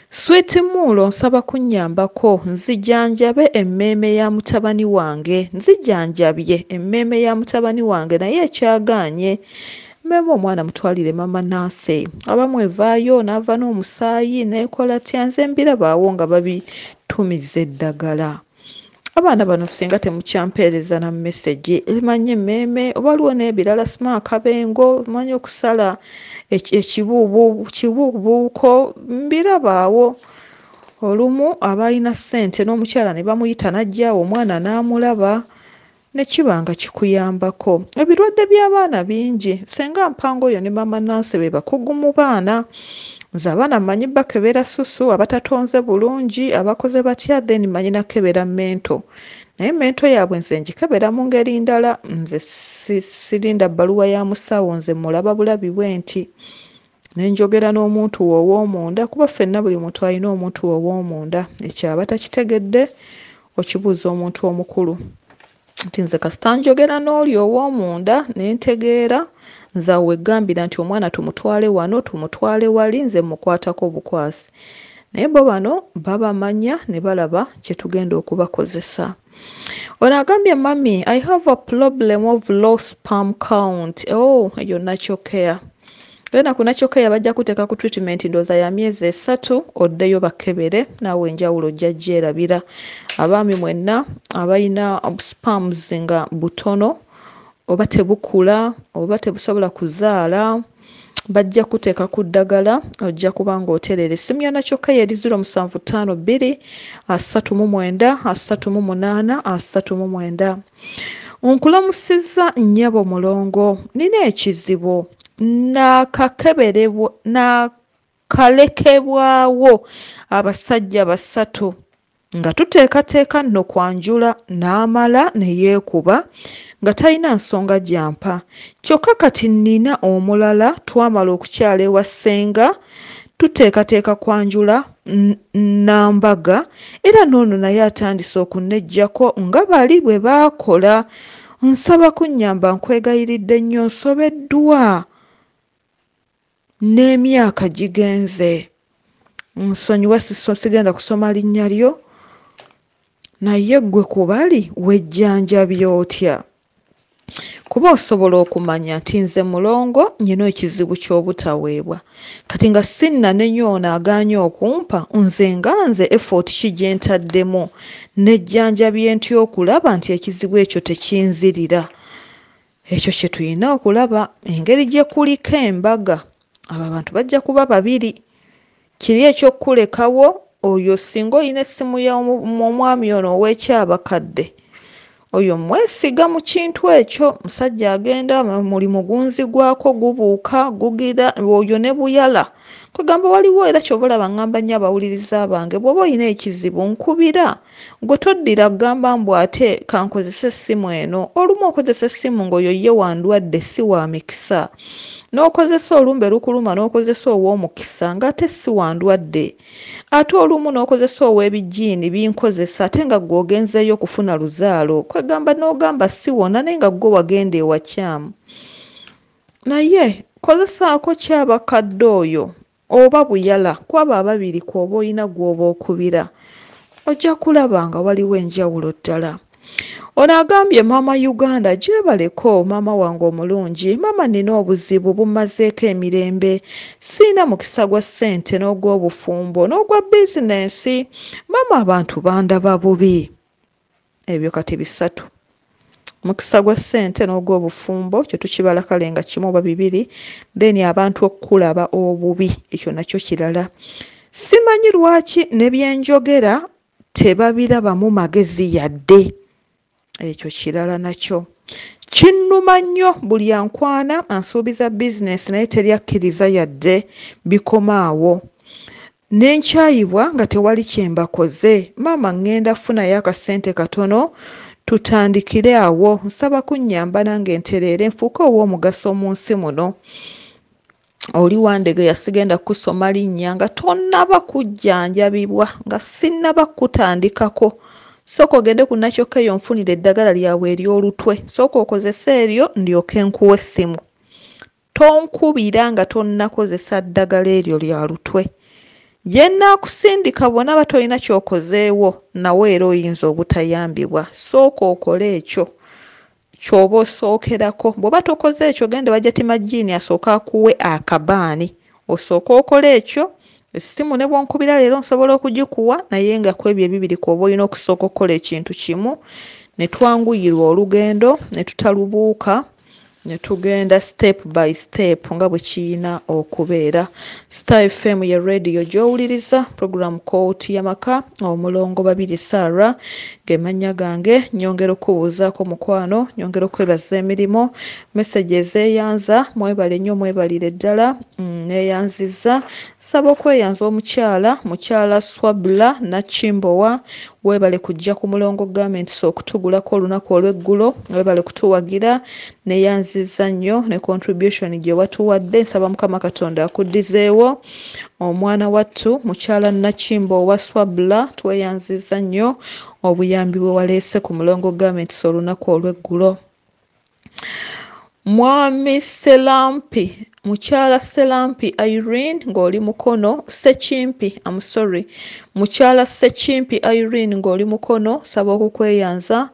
Sweet Mulo nsaba kunnyambako nzijanjabe emmeeme ya mutabani wange. Nzijanjabye emmeeme ya mutabani wange naye ekyagaanye. Mmeeme omwana mutwalire mama Nansi. Abamu evaayo n'ava n'omusaayi n'ekola tya, nze mbirabaawo nga babitumiza eddagala. Abaana bano singa temukyampeereza na message emanyi emmeeme oba waliwo n'ebirala sima akabengo manyi okusala kibuubuuko mbirabaawo. Olumu abalina ssente n'omukyala ne bamuyita n'ajjaawo omwana n'amulaba ne kibanga kikuyambako. Ebirwadde by'abaana bingi. Ssenga Mpanga oyo ne mama Nansi be bakugu mu baana. Nze abaana mmanyi bakebera susu, abatatonze bulungi, abakoze batya then mmanyi nakebera mento. Naye mento yaabwe nze ngikebera mu ngeri ndala. Nze sirinda bbaluwa ya musawo, nze mulaba bulabi bwe nti. Ne njogera n'omuntu w'ow'omunda kuba ffenna buli muntu alina omuntu w'ow'omunda. Ekyo abatakitegedde okibuuza omuntu omukulu. Nti nze kasita njogera n'oli ow'omunda ne ntegeera nze awo weggambira nti omwana tumutwale wano tumutwale wali nze mukwatako bukwasi. Naye bo bano babamanya ne balaba kye tugenda okubakozesa. Ono agambye mami, I have a problem of low sperm count. Eyo Natural Care. Lena ku Natural Care bajja kuteeka ku treatment ndooza ya myezi 3 oddeyo bakebere naawe enjawulo ojja gyerabira. Abaami mwenna abalina sperms nga butono oba tebukula oba tebusobola kuzaala bajja kuteeka ku ddagala ojja kuba ng'oterera. Essimu ya Natural Care eri 0752 39 38 39. Nkulamusizza nnyabo mulongo, nina ekizibu nakalekebwawo abasajja 3 nga tuteekateeka nno kwanjula n'amala ne yeekuba nga talina nsonga gyampa. Kyokka kati nnina omulala twamala okukyala ewa ssenga tuteekateeka kwanjula n'ambaga era n'ono naye atandise okunneggyako nga bali bwe baakola. Nsaba kunnyamba nkwegayiridde nnyo, nsobeddwa n'emyaka gigenze. Nsonyiwa sigenda kusoma linnya lyo naye ggwe ku bali wejjanjabya otya? kuba osobola okumanya nti nze mulongo nyina ekizibu ky'obutaweebwa kati nga sinna nenyoona agaanye okumpa nze effort ki gye ntaddemu n'ejjanjabye ntya okulaba nti ekizibu ekyo tekinzirira. Ekyo kye tulina okulaba. Engeri gye kuliko embaga abo abantu bajja kuba babiri. Kiri ekyokulekawo oyo singa olina essimu y'omwami ono ow'ekyabakadde oyo mwesiga mu kintu ekyo, musajja agenda muli mugunzi gwako gubuuka gugira oyo ne buyala kugamba waliwo era kyobalaba ngamba nnyo abawuliriza bange bw'oba olina ekizibu nkubira gwe toddira kugamba mbu ate kankozesa essimu eno. Olumu okozesa essimu ng'oyo ye wandwadde si wa mikisa, n'okozesa olumbe lukuluma n'okozesa ow'omukisa ng'ate si wandwadde, ate olumu n'okozesa ow'ebijiini binkozesa ate nga gwe ogenzeeyo kufuna luzaalo kwegamba n'ogamba si wonna naye nga gwe wagenda ewa kyamu. Naye kozesaako kyabakadde oyo oba buyala kwaba ababiri kw'oba olina gw'oba okubira, ojja kulaba nga waliwo enjawulo ddala. Ono agambye Maama Uganda gyebaleko maama wange omulungi, maama nina obuzibu bumazeeko emirembe, siina mukisa gwa ssente n'ogw'obufumbo n'ogwa bizinensi, maama abantu bandaba bubi. Ebyo kati bisatu, mukisa gwa ssente n'ogw'obufumbo kyo tukibala kale nga kimu oba bibiri, then abantu okulaba obubi ekyo nakyo kirala. Simanyi lwaki ne byenjogera tebabirabamu magezi yadde, ekyo kirala nakyo. Kinnuma nnyo buli ankwana ansuubiza bizinesi naye teryakkiriza yadde bikoma awo. Nenkyayibwa nga tewali kyembakoze, maama ngenda funayo akasente katono tutandikire awo, nsaba kunnyamba nange ntereere nfuuke ow'omugaso mu nsi muno. Oli wandege yasigenda kusoma linnya nga tonnaba kujjanjabibwa nga sinnaba kutandikako. Sooka ogende ku nakyokeyo nfunire eddagala lyabwe ery'olutwe, sooka okozesa eryo ndyoke nkuwa essimu. Tonkubira nga tonnakozesa ddagala eryo lya lutwe. Gye nnaakusindika bw'onaaba tolina ky'okozeewo nawe era oyinza obutayambibwa. Sooka okole ekyo ky'oba osookerako. Bw'oba tokoze ekyo gende bajjati majjiini asooka akuwe akabaani. Osooka okole ekyo, essimu ne bw'onkubira leero nsobola okugikuwa naye nga ku ebyo ebibiri kw'oba olina okusooka okukola ekintu kimu, ne twanguyirwa olugendo ne tutalubuuka ne tugenda step by step nga bwe kiyina okubeera. Star FM ya radio gy'owuliriza, program kooti YAMAKA, omulongo babiri Sarah gemannya gange. Nyongera okubuuzaako mukwano, nyongera okwebaza emirimu, messages eyanza, mwebale nnyo mwebalire ddala, neyanziza. Saba okweyanza mukyala Swabla Nakimbowa, webale kujja ku mulongo gavumenti okutugulako olunaku olw'eggulo, webale kutuwagira, neyanziza nnyo ne contribution gye watuwadde. Nsaba Mukama Katonda akuddizeewo. Omwana wattu mukyala Nakimbowa Swabla, tweyanziza nnyo obuyambi bwe waleese ku mulongo gavumenti olunaku olw'eggulo. Mwami Selampi, mukyala Selampi Irene ng'oli mukono, Sekimpi, mukyala Sekimpi Irene ng'oli mukono, saba okukweyanza.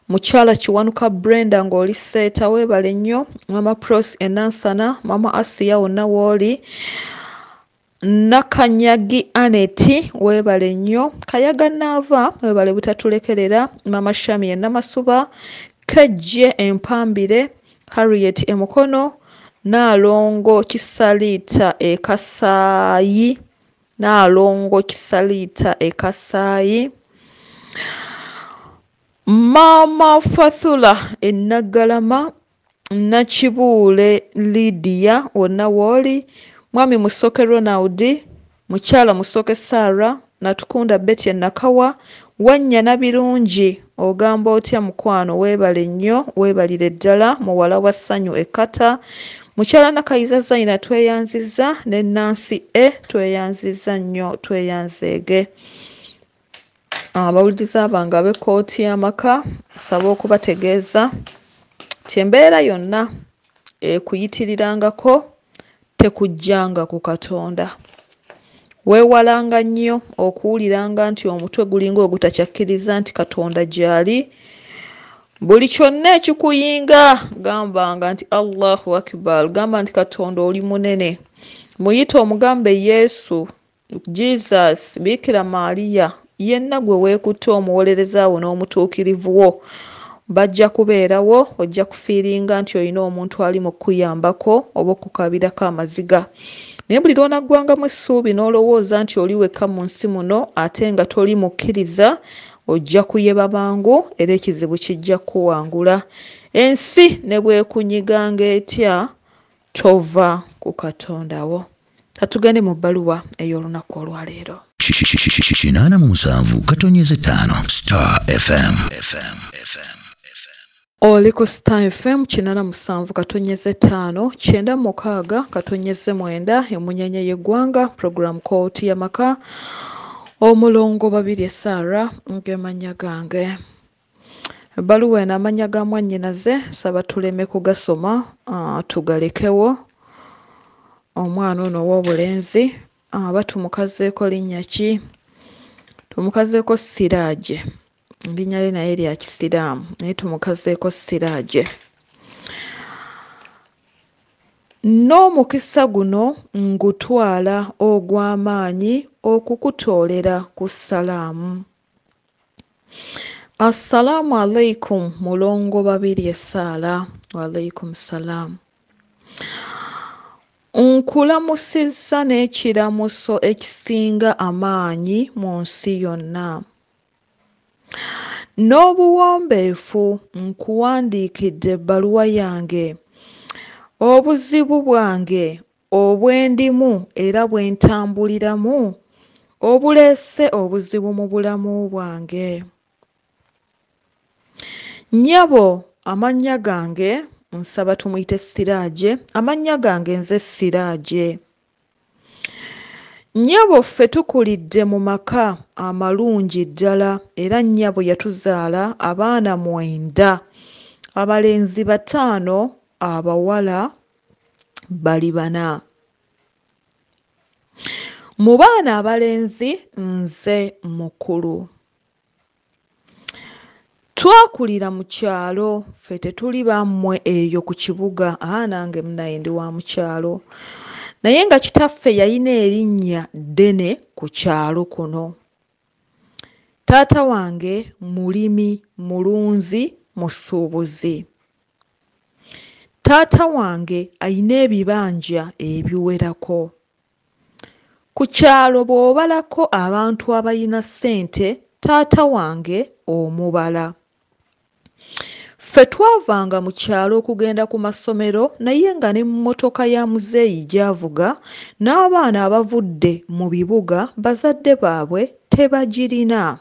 Mukyala Kiwanuka Brenda ng'oli seeta, webale nnyo. Mama Pros Enansana, Mama Asiya wonna w'oli. Nakanyagi Aneti, webale nnyo. Kayaga Nava, webale butatulekerera. Mama Shami Namasuba, Kejje Empambire, Harriet Emukono, Naalongo Kisaliita Ekasaayi, Mama Fathula Ennagalama, Nakibuule Lydia wonna w'oli. Mwami Musoke Ronald, mukyala Musoke Sarah, Natukunda Betty Nakawa, Wannyana birungi, ogamba otya mukwano, webale nnyo, webalire ddala, muwala wa ssanyu ekkata. Mukyala Nakayiza Zaina tweyanziza, ne Nancy tweyanziza nnyo, tweyanzeege. Abawuliriza abange ab'ekkooti y'amaka, nsaba okubategeeza ti embeera yonna ekuyitirirangako tekujjanga ku Katonda. Weewalanga nnyo okuwuliranga nti omutwe gulinga ogutachakkiriza nti Katonda gy'ali, buli kyonna ekikuyinga gambanga nti Allahu Akbar, gamba nti Katonda oli munene. Muyite omugambe Yesu, Jesus, Bikira Maria, yenna gwe weekutte omuwolereza wo n'omutuukirivu wo bajja kubeerawo, ojja kufiiringa nti olina omuntu ali mu kuyambako oba okukabirako amaziga. Naye buli lw'onaggwangamu essuubi n'olowooza nti oli wekka mu nsi muno ate nga toli mukkiriza, ojja kuyeba mangu era ekizibu kijja kuwangula. Ensi ne bwekunyiganga etya, tova ku Katonda wo. Katugende mu bbaluwa ey'olunaku olwaleero. 87.5 Star FM. Oli ku Star FM 87.5 96.9 emunyenye y'eggwanga, program kooti YAMAKA, omulongo 2 Sara ng'emanya gange. Ebbaluwa eno amanya ga mwannyinaze saba tuleme kugasoma, tugalekewo. Omwana ono ow'obulenzi batumukazeeko linnya ki? Tumukazeeko Siraaje. Linnya lye naye lya Kisiraamu naye tumukazeeko Siraaje. N'omukisa guno ngutwala ogw'amaanyi okukutoolera ku salaamu. Assalamu alaikum mulongo 2 Esaala. Wa alaikum salaam. Nkulamusizza n'ekiramuso ekisinga amaanyi mu nsi yonna. N'obuwombeefu nkuwandiikidde ebbaluwa yange. Obuzibu bwange obwendimu era bwe ntambuliramu obuleese obuzibu mu bulamu bwange. Nnyabo amannya gange nsaba tumuyite Siraaje. Amannya gange nze Siraaje. Nnyabo ffe tukulidde mu maka amalungi ddala era nnyabo yatuzaala abaana 9, abalenzi 5, abawala bali 4. Mu baana abalenzi nze mukulu. Twakulira mu kyalo, ffe tetuli bammwe eyo ku kibuga, nange naye ndi wa mu kyalo. Naye nga kitaffe yalina erinnya ddene ku kyalo kuno. Taata wange mulimi, mulunzi, musuubuzi. Taata wange ayina ebibanja ebiwerako. Ku kyalo bw'obalako abantu abalina ssente, taata wange omubala. Ffe twavanga mu kyalo okugenda ku masomero naye nga n'emmotoka ya muzeeyi gy'avuga n'abaana abavudde mu bibuga bazadde baabwe tebagirina.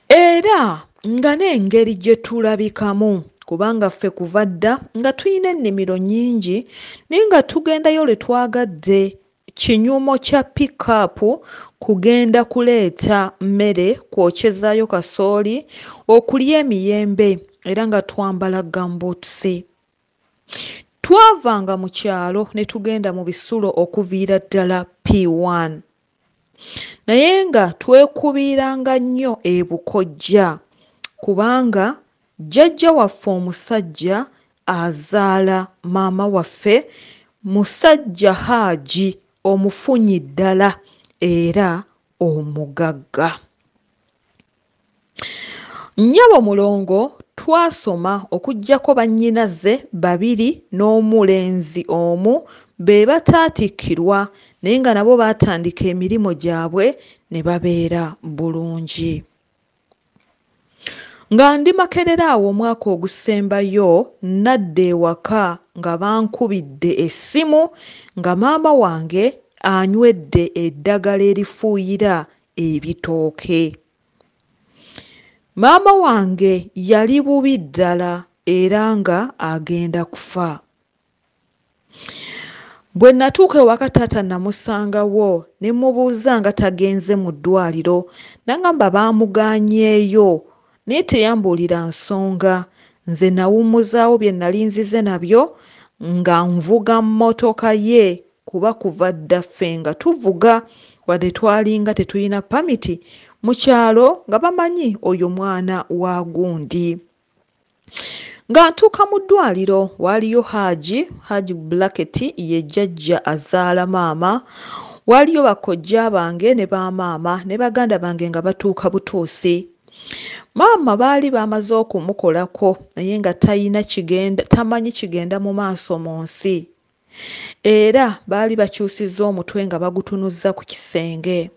Era nga n'engeri gye tulabikamu kubanga ffe kuva dda nga tulina ennimiro nnyingi naye nga tugendayo lwe twagadde kinyumo kya pick-up kugenda kuleeta mmere, kwokyezaayo kasooli, okulya emiyembe era nga twambala gambuutusi. Twavanga mu kyalo ne tugenda mu bisulo okuviira ddala P1. Naye nga twekubiiranga nnyo e Bukojja kubanga jjajja waffe omusajja azaala maama waffe, musajja Haaji omufunyi ddala era omugagga. Nnyabo mulongo twasoma okuggyako bannyinaze 2 n'omulenzi omu be bataatikkirwa naye nga nabo baatandika emirimu gyabwe ne babeera bulungi. Nga ndi Makerera awo omwaka ogusembayo nadda ewaka nga bankubidde essimu nga maama wange anywedde eddagala erifuuyira ebitooke. Maama wange yali bubi ddala era nga agenda kufa. Bwe natuuka ewaka taata namusangawo ne mubuuza nga tagenze mu ddwaliro n'angamba baamugaanyeeyo naye teyambuulira nsonga. Nze nawummuzaawo bye nali nzize nabyo nga nvuga mmotoka ye kuba kuva dda ffe nga tuvuga wadde twalinga tetulina pamiti mu kyalo nga bamanyi oyo mwana wa gundi. Nga ntuuka mu ddwaliro waaliyo Haji Blacketi ye jjajja azaala maama, waaliyo bakojja bange ne bamaama ne baganda bange nga batuuka butuusi. Maama baali bamaze okumukolako naye nga tamanyi kigenda mu maaso mu nsi. Era baali bakyusizza omutwe nga bagutunuzza ku kisenge.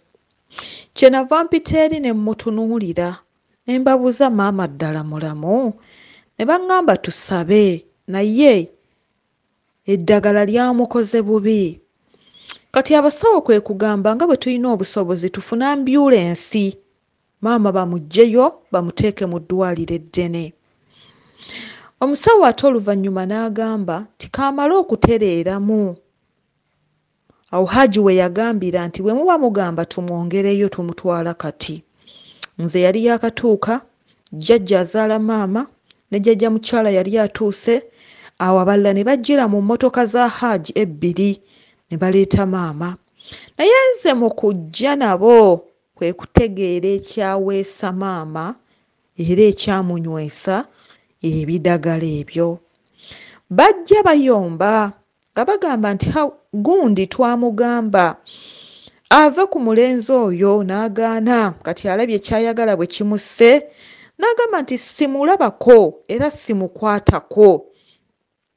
Kyenava mpita eri ne mmutunuulira ne mbabuuza maama ddala mulamu? Ne baŋŋamba tusabe naye eddagala lyamukoze bubi. Kati abasawo kwe kugamba nga bwe tulina obusobozi tufune ambyulensi maama bamuggyeyo bamuteeke mu ddwaliro eddene. Omusawo ate oluvannyuma n'agamba tikamale okutereeramu. Awo Haji we yagambira nti bwe muba mugamba tumwongereyo tumutwala kati. Nze yali yakatuuka, jjajja azaala maama ne jjajja mukyala yali atuuse, awo abalala ne bajjira mu mmotoka za Haji ebbiri ne baleeta maama. Naye nze mu kujja nabo kwe kutegeera ekyaweesa maama era ekyamunywesa ebidagala ebyo. Bajja bayomba nga bagamba nti gundi twamugamba ave ku mulenzi oyo n'agaana, kati alabye ekyayagala bwe kimusse n'agamba nti simulabako era simukwatako.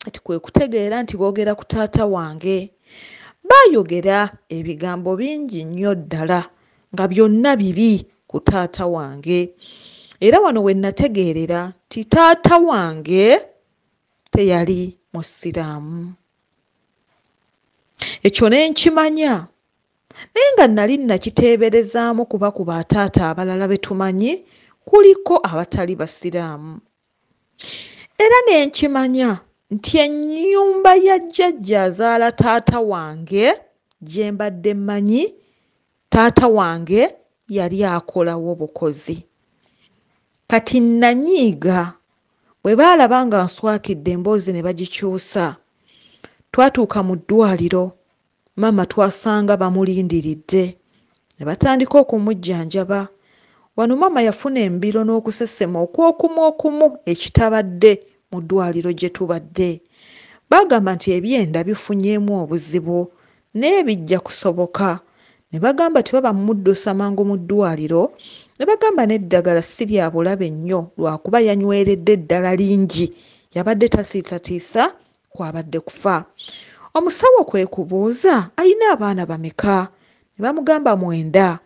Kati kwe kutegeera nti boogera ku taata wange. Baayogera ebigambo bingi nnyo ddala nga byonna bibi ku taata wange. Era wano we nategeerera ti taata wange teyali musiraamu. Ekyo ne nkimanya naye nga nali nakiteeberezaamu kuba ku bataata abalala be tumanyi kuliko abatali basiraamu. Era ne nkimanya nti ennyumba ya jjajja azaala taata wange gye mbadde mmanyi taata wange yali akolawo bukozi. Kati nanyiiga bwe baalaba nga nswakidde emboozi ne bagikyusa. Twatuuka mu ddwaliro, maama twasanga bamulindiridde ne batandika okumujjanjaba. Wano maama yafuna embiro n'okusesema okw'okumu ekitabadde mu ddwaliro gye tubadde. Bagamba nti ebyenda bifunyeemu obuzibu naye bijja kusoboka. Ne bagamba tibaba muddusa mangu mu ddwaliro. Ne bagamba n'eddagala si lya bulabe nnyo lwakuba yanyweredde eddala lingi, yabadde tasiitatiisa kwabadde kufa. Omusawo kwe kubuuza alina abaana bameka? Ne bamugamba 9.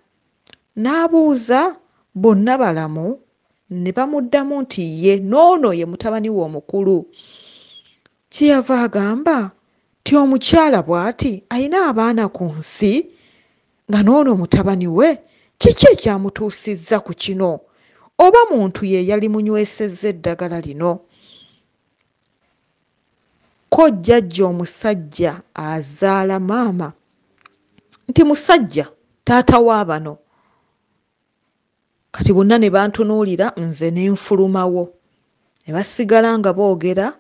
N'abuuza bonna balamu? Ne bamuddamu nti ye noono ye mutabani we omukulu. Kyeyava agamba ti omukyala bw'ati alina abaana ku nsi nga noono mutabani we, kiki ekyamutuusizza ku kino? Oba muntu ye yali munywesezza eddagala lino? Ko jjajja omusajja azaala maama nti musajja taata wa bano. Kati bonna ne bantunuulira nze ne nfulumawo ne basigala nga boogera.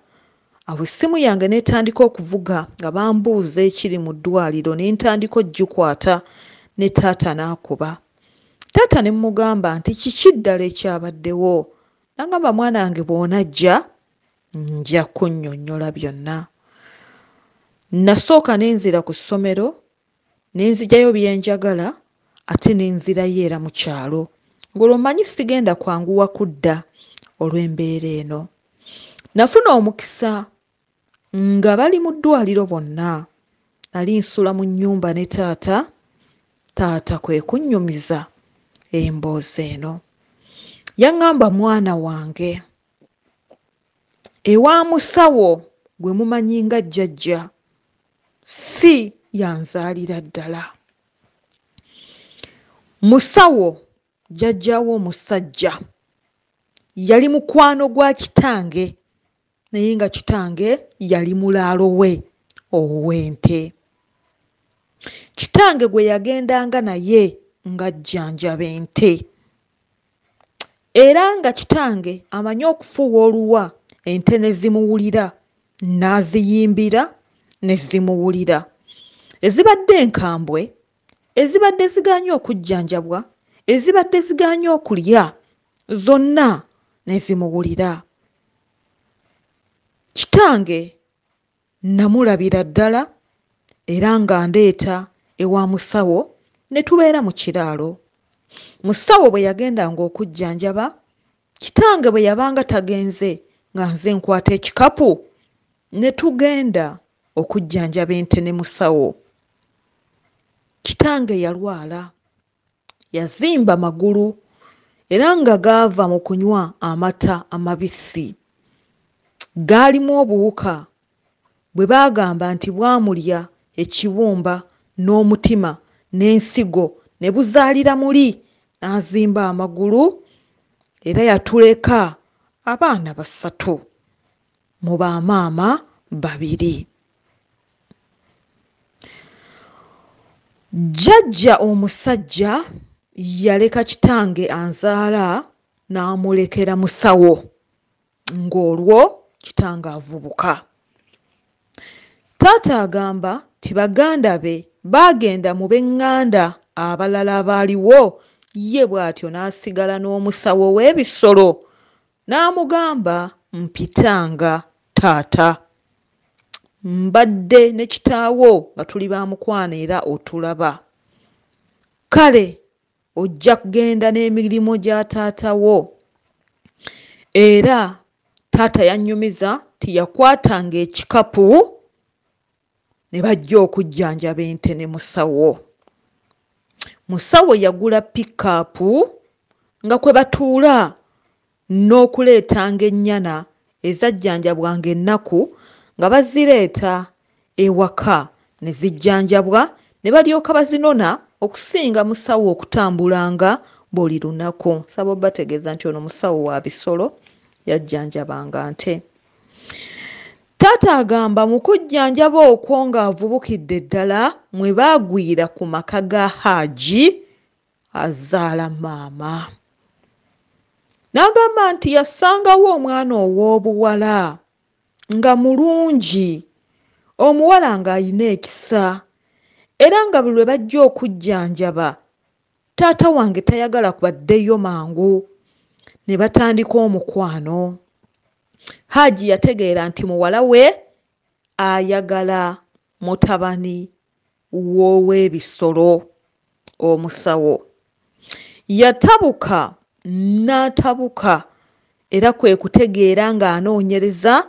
Awo essimu yange n'etandika okuvuga nga bambuuza ekiri mu ddwaliro ne ntandika ogikwata ne taata n'akuba. Taata ne mmugamba nti kiki ddala ekyabaddewo? N'agamba mwana wange bw'onajja nja kunnyonnyola byonna. Nasooka n'enzira ku ssomero ne nzigyayo bye njagala ate ne nzirayo era mu kyalo. Ng'olwo mmanyi sigenda kwanguwa kudda olw'embeera eno. Nafuna omukisa nga bali mu ddwaliro bonna. Nali nsula mu nnyumba ne taata. Taata kwe kunnyumiza emboozi eno. Yaŋŋamba mwana wange, ewa musawo gwe mumanyi nga jjajja si yanzaalira ddala. Musawo jjajjaawo omusajja yali mukwano gwa kitange naye nga kitange yali mulaalo we ow'ente. Kitange gwe yagendanga naye nga jjanjaba ente. Era nga kitange amanyi okufuuwa oluwa ente ne zimuwulira, n'aziyimbira ne zimuwulira. Ezibadde enkambwe ezibadde ziganye okujjanjabwa, ezibadde ziganye okulya, zonna ne zimuwulira. Kitange namulabira ddala era nga ndeeta ewa musawo ne tubeera mu kiraalo. Musawo bwe yagenda okujjanjaba, kitange bwe yabanga tagenze nga nze nkwata ekikapu ne tugenda okujjanjaba ente ne musawo. Kitange yalwala, yazimba magulu era nga gaava mu kunywa amata amabisi. Gaalimu obuwuka bwe baagamba nti bwamulya ekibumba n'omutima n'ensigo ne buzaalira muli n'azimba amagulu era yatuleka abaana 3 mu bamaama 2. Jjajja omusajja yaleka kitange anzaala n'amulekera musawo ng'olwo kitange avubuka. Taata agamba ti baganda be baagenda mu b'eŋŋanda abalala abaaliwo, ye bw'atyo n'asigala n'omusawo w'ebisolo n'amugamba mpitanga taata. Mbadde ne kitaawo nga tuli ba mukwano era otulaba. Kale ojja kugenda n'emirimu gya taatawo. Era taata yannyumiza ti yakwatanga ekikapu ne bajja okujjanjaba ente ne musawo. Musawo yagula pikaapu nga kwe batuula n'okuleetanga ennyana ezajjanjabwanga ennaku nga bazireeta ewaka ne zijjanjabwa ne balyoka bazinona okusinga musawo okutambulanga buli lunaku. Nsaba obategeeza nti ono musawo wa bisolo yajjanjabanga nte. Taata agamba mu kujjanjaba okwo ng'avubukidde ddala mwe baagwira ku maka ga Haaji azaala maama. N'agamba nti yasangawo omwana ow'obuwala nga mulungi, omuwala ng'ayina ekisa era nga buli lwe bajja okujjanjaba taata wange tayagala kubaddeyo mangu. Ne batandika omukwano. Haaji yategeera nti muwala we ayagala mutabani w'ow'ebisolo omusawo. Yatabuka n'atabuka era kwe kutegeera ng'anoonyereza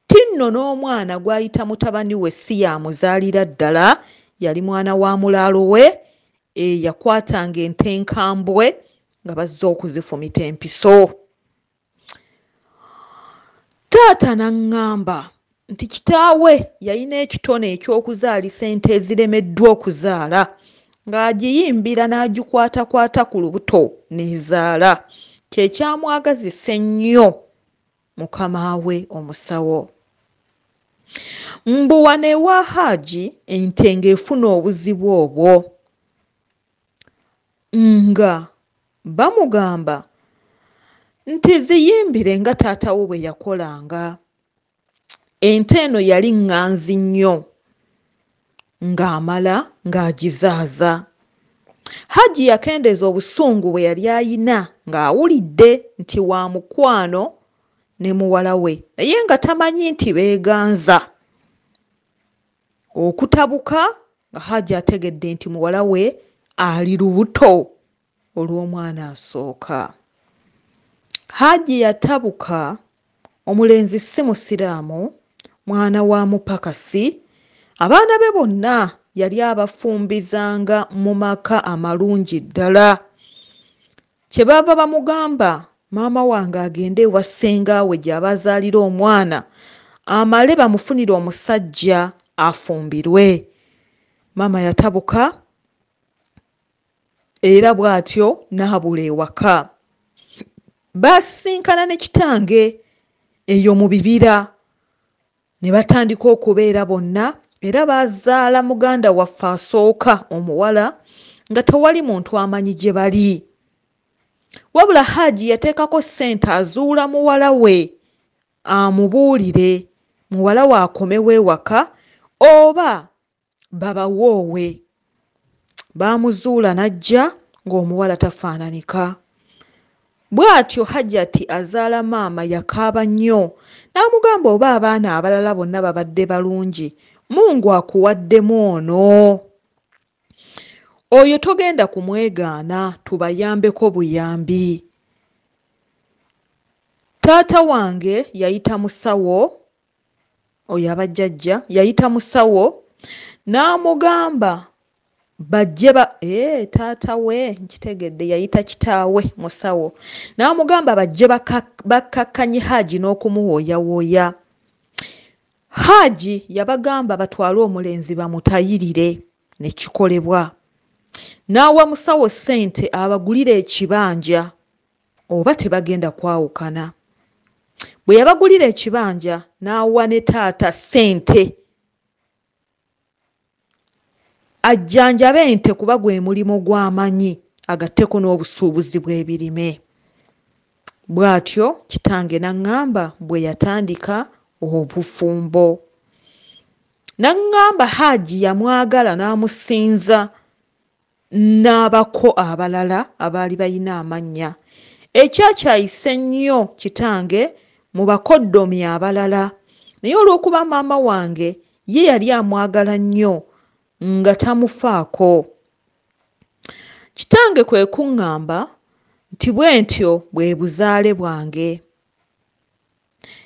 ti nno n'omwana gw'ayita mutabani we si yamuzaalira ddala, yali mwana wa mulaalo we yakwatanga ente enkambwe nga bazze okuzifumita empiso. Taata n'aŋŋamba nti kitaawe yalina ekitone eky'okuzaalisa ente eziremeddwa okuzaala ng'agiyimbira n'agikwatakwata ku lubuto n'ezaala. Kye kyamwagazisa ennyo mukama we omusawo. Mbu wano ewa Haaji ente ng'efuna obuzibu obwo nga bamugamba nti ziyimbire nga taata wo bwe yakolanga. Ente eno yali ŋŋanzi nnyo ng'amala ng'agizaaza. Haaji yakendeeza obusungu bwe yali ayina ng'awulidde nti wa mukwano ne muwala we naye nga tamanyi nti beeganza. Okutabuka nga Haaji ategedde nti muwala we ali lubuto olw'omwana asooka. Haaji yatabuka, omulenzi si musiraamu, mwana wa mupakasi. Abaana be bonna yali abafumbizanga mu maka amalungi ddala. Kyebaava bamugamba maama wange agende ewa ssengaawe gy'aba azaalira omwana amale bamufunire omusajja afumbirwe. Maama yatabuka era bw'atyo n'abula ewaka. Baasisinkana ne kitange eyo mu bibira ne batandika okubeera bonna era baazaala muganda waffe asooka omuwala nga tewali muntu amanyi gye bali. Wabula Haaji yateekako ssente azuula muwala we amubuulire muwala waakomewo ewaka oba babawoowe. baamuzuula n'ajja ng'omuwala tafaananika. Bw'atyo Hajjati azaala maama yakaaba nnyo n'amugamba oba abaana abalala bonna babadde balungi, Mungu akuwaddemu ono. Oyo togenda kumwegaana, tubayambeko buyambi. Taata wange yayita musawo, oyo abajjajja yayita musawo n'amugamba bajje taata we nkitegedde yayita kitaawe musawo n'amugamba bajje bakkakkanye Haaji n'okumuwooyawooya. Haaji yabagamba batwale omulenzi bamutayirire, ne kikolebwa. N'awa musawo ssente abagulire ekibanja oba tebagenda kwawukana. Bwe yabagulira ekibanja n'awa ne taata ssente ajjanjabe ente kuba gwe mulimo gw'amanyi, agatteko n'obusuubuzi bw'ebirime. Bw'atyo kitange n'aŋŋamba bwe yatandika obufumbo. N'aŋŋamba Haaji yamwagala n'amusinza n'abako abalala abaali bayina amannya. Ekyakyayise nnyo kitange mu bakoddomi abalala, naye olw'okuba maama wange ye yali amwagala nnyo nga tamufaako. Kitange kwe kuŋŋamba nti bwe ntyo bwe buzaale bwange.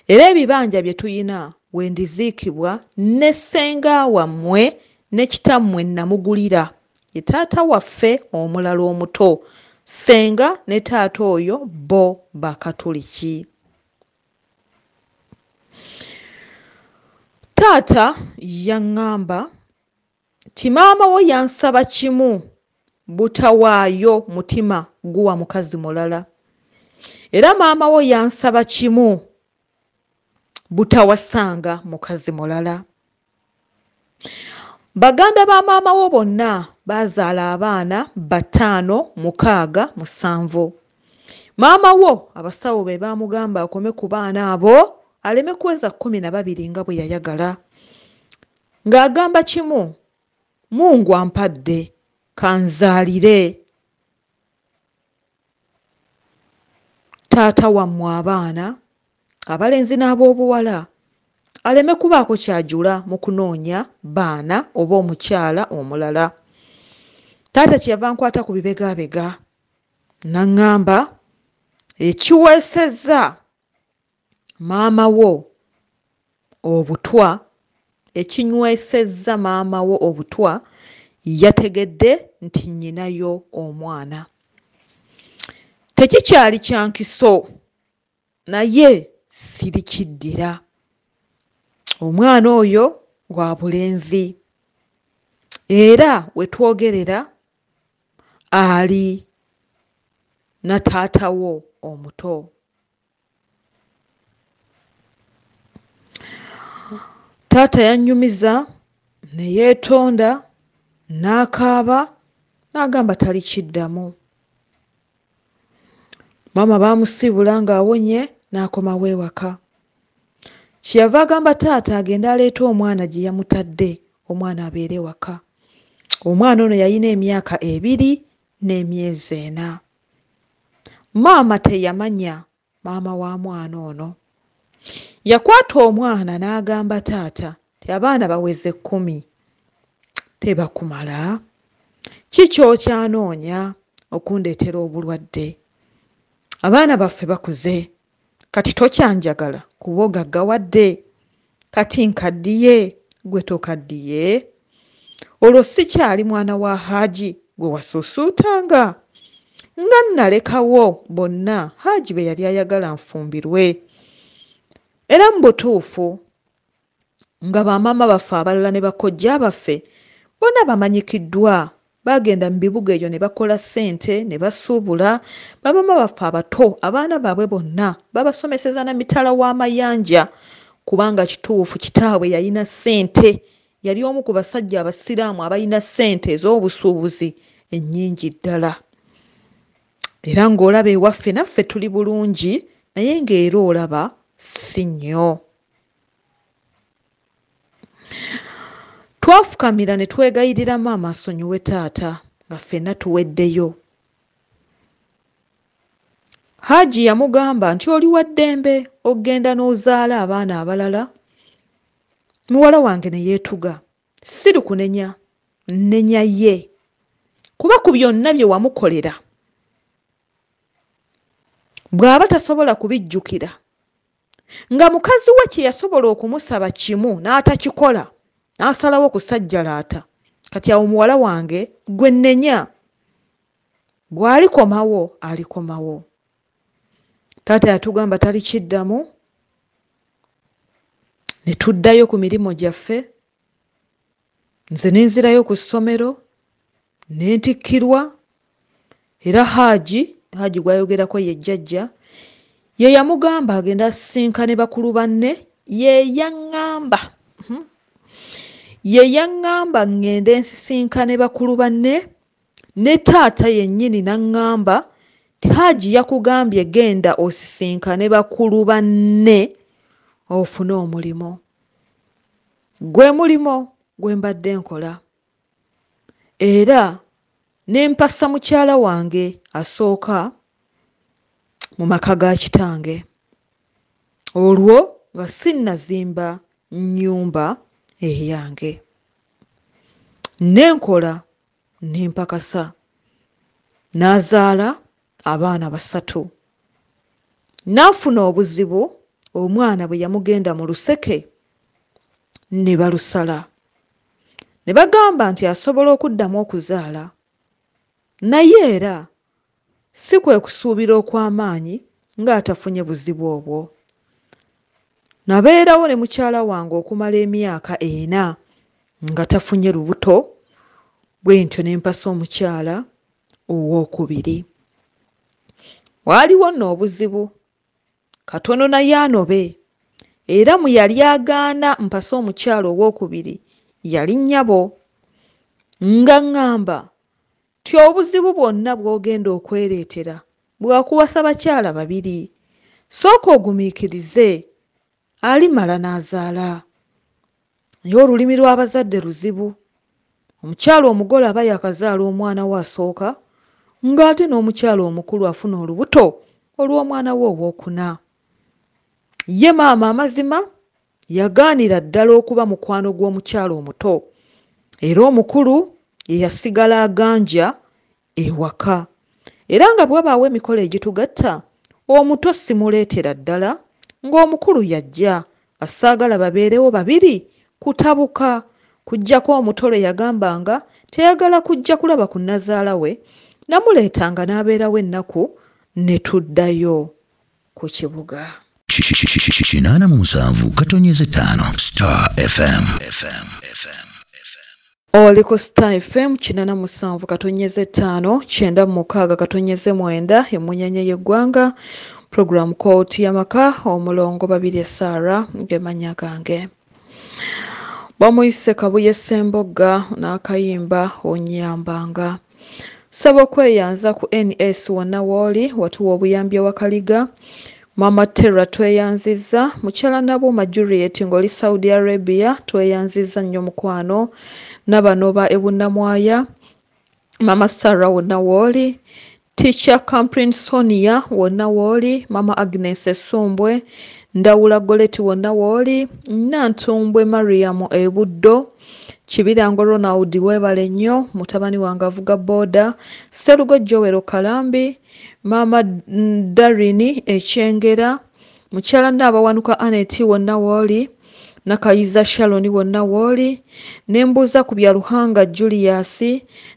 Era ebibanja bye tuyina we ndiziikibwa ne ssenga wammwe ne kitammwe namugulira, ye taata waffe omulala omuto. Ssenga ne taata oyo bo Bakatuliki. Taata yaŋŋamba nti maama wo yansaba kimu, butawaayo mutima guwa mukazi mulala. Era maama wo yansaba kimu, butawasanga mukazi mulala. Baganda ba maama wo bonna bazaala abaana 5, 6, 7. Maama wo abasawo be baamugamba akome ku baana abo aleme kuweza 12 nga bwe yayagala. Ng'agamba kimu, Mungu ampadde kanzaalire taata wammwe abaana abalenzi n'ab'obuwala, aleme kubaako kyajula mu kunoonya baana oba omukyala omulala. Taata kyeyava nkwata ku bibegabega n'aŋŋamba ekiweesezza maama wo obutwa, ekinywesezza maama wo obutwa, yategedde nti nnyinayo omwana. Tekikyali kya nkiso, naye sirikiddira. Omwana oyo gwa bulenzi, era we twogerera ali na taata wo omuto. Taata yannyumiza ne yeetonda n'akaaba n'agamba talikiddamu. Maama baamusibula ng'awonye n'akomawo ewaka. Kyeyava agamba taata agende aleete omwana gye yamutadde, omwana abeere waka. Omwana ono yalina emyaka 2 n'emyezi 4. Maama teyamanya maama wa mwana ono. Yakwata omwana n'agamba taata ti abaana baweze 10, tebakumala. Kiki okyanoonya okundeetera obulwadde? Abaana baffe bakuze, kati tokyanjagala kuba ogaggawadde. Kati nkaddiye, gwe tokaddiye. Olwo sikyali mwana wa Haaji gwe wasuusuutanga. Nga nalekawo bonna Haaji be yali ayagala nfumbirwe. Era mu butuufu nga bamaama baffe abalala ne bakojja baffe bonna bamanyikiddwa, bagenda mu bibuga ebyo ne bakola ssente ne basuubula. Bamaama baffe abato abaana baabwe bonna babasomeseza na mitala w'amayanja, kubanga kituufu kitaabwe yalina ssente. Yali omu ku basajja abasiraamu abalina ssente ez'obusuubuzi ennyingi ddala. Era ng'olaba ewaffe naffe tuli bulungi, naye ng'era olaba si nnyo. Twafukamira ne twegayirira maama asonyiwe taata nga ffenna tuweddeyo. Haji yamugamba nti oli wa ddembe ogenda n'ozaala abaana abalala. Muwala wange ne yeetuga, siri kunenya, nnenya ye, kuba ku byonna bye wamukolera bw'aba tasobola kubijjukira, nga mukazi we kye yasobola okumusaba kimu n'atakikola, n'asalawo kusajjalaata. Kati awo muwala wange gwe nnenya, bw'alikomawo alikomawo. Taata yatugamba talikiddamu, ne tuddayo ku mirimu gyaffe. Nze ne nzirayo ku ssomero, ne ntikkirwa, era Haji gwayogerako ye jjajja, ye yamugamba agenda asisinkane bakulu banne, ye yaŋŋamba ŋŋende nsisinkane bakulu banne, ne taata yennyini n'aŋŋamba ti Haji yakugambye genda osisinkane bakulu banne ofune omulimo. Gwe mulimo gwe mbadde nkola, era ne mpasa mukyala wange asooka mu maka ga kitange. Olwo nga sinnazimba nnyumba eyange. Nenkola, nempakasa, n'azaala abaana 3. N'afuna obuzibu omwana bwe yamugenda mu luseke, ne balusala. Ne bagamba nti asobola okuddamu okuzaala, naye era si kwe kusuubira okw'amaanyi ng'atafunye buzibu obwo. Nabeerawo ne mukyala wange okumala emyaka 4 nga tafunye lubuto, bwe ntyo ne mpasa omukyala owookubiri. Waaliwo nno obuzibu katono naye anobe, era mu yali agaana mpasa omukyala owookubiri yali nnyabo, nga ŋŋamba ti obuzibu bwonna bw'ogenda okwereetera bwakuwasa bakyala 2, sooka ogumiikirize, alimala n'azaala. Naye olulimi lw'abazadde luzibu. Omukyala omugole aba yakazaala omwana we asooka, ng'ate n'omukyala omukulu afuna olubuto olw'omwana we owookuna. Ye maama amazima yagaanira ddala okuba mukwano gw'omukyala omuto, era omukulu ye yasigala aganja ewaka. Era nga bw'abaawo emikolo egitugatta, omuto simuleetera ddala, ng'omukulu yajja asaagala babeerewo 2 kutabuka, kujjako omuto lwe yagambanga teyagala kujja kulaba ku nnazaala we, namuleetanga n'abeerawo ennaku ne tuddayo ku kibuga. 87.5 Star FM. Oli ku Star FM 87.5 96.9 emunyenye y'eggwanga. Program called YAMAKA omulongo 2 Sara ngemanya gange. Bamuyise Kabuye Sembogga n'akayimba onyambanga. Saba okweyanza ku NS wonna wooli watuwa obuyambi wakaliga. Mama Terra tweyanziza, mukyala Nabuma Juliet ng'oli Saudi Arabia tweyanziza nnyo mukwano, n'abanoba ebunnamwaya, Mama Sarah wonna wooli, Teacher Camprin Sonia wonna wooli, Mama Agnes Esumbwe, Ndawula Goleti wonna wooli, Nantumbwe Mariam Ebuddo, Kibirango Ronald webale nnyo, mutabani wange avuga boda, Serugo Joel Kalambi, Mama Darini Ekyengera, mukyala Naabawanuka Aneti wonna wooli, Nakayiza Shaloni wonna wooli, nembuuza ku bya Luhanga Julius,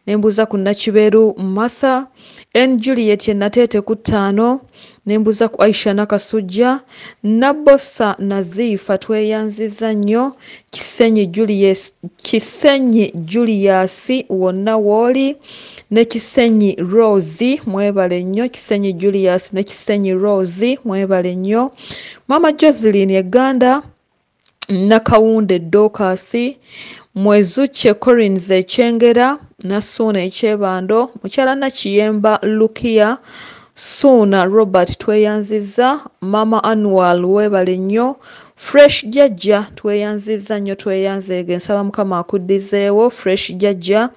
nembuuza ku Nakiberu Martha, N Juliet Nateete ku 5, nembuuza ku Aisha Nakasujja, Nabosa Nazifa tweyanziza nnyo, Kisenyi Julius wonna wooli, ne Kisenyi Rose mwebale nnyo, Kisenyi Julius ne Kisenyi Rose mwebale nnyo, Mama Joseline Uganda, Nakawunde Dokasi, Mwezuche Collins Ekyengera, Nasuna Ekyebando, mukyala Nakiyemba Lukia, Suna Robert tweyanziza, Mama Annual webale nnyo, Fresh jajja tweyanziza nnyo tweyanzeege nsaba Mukama akuddizeewo. Fresh jajja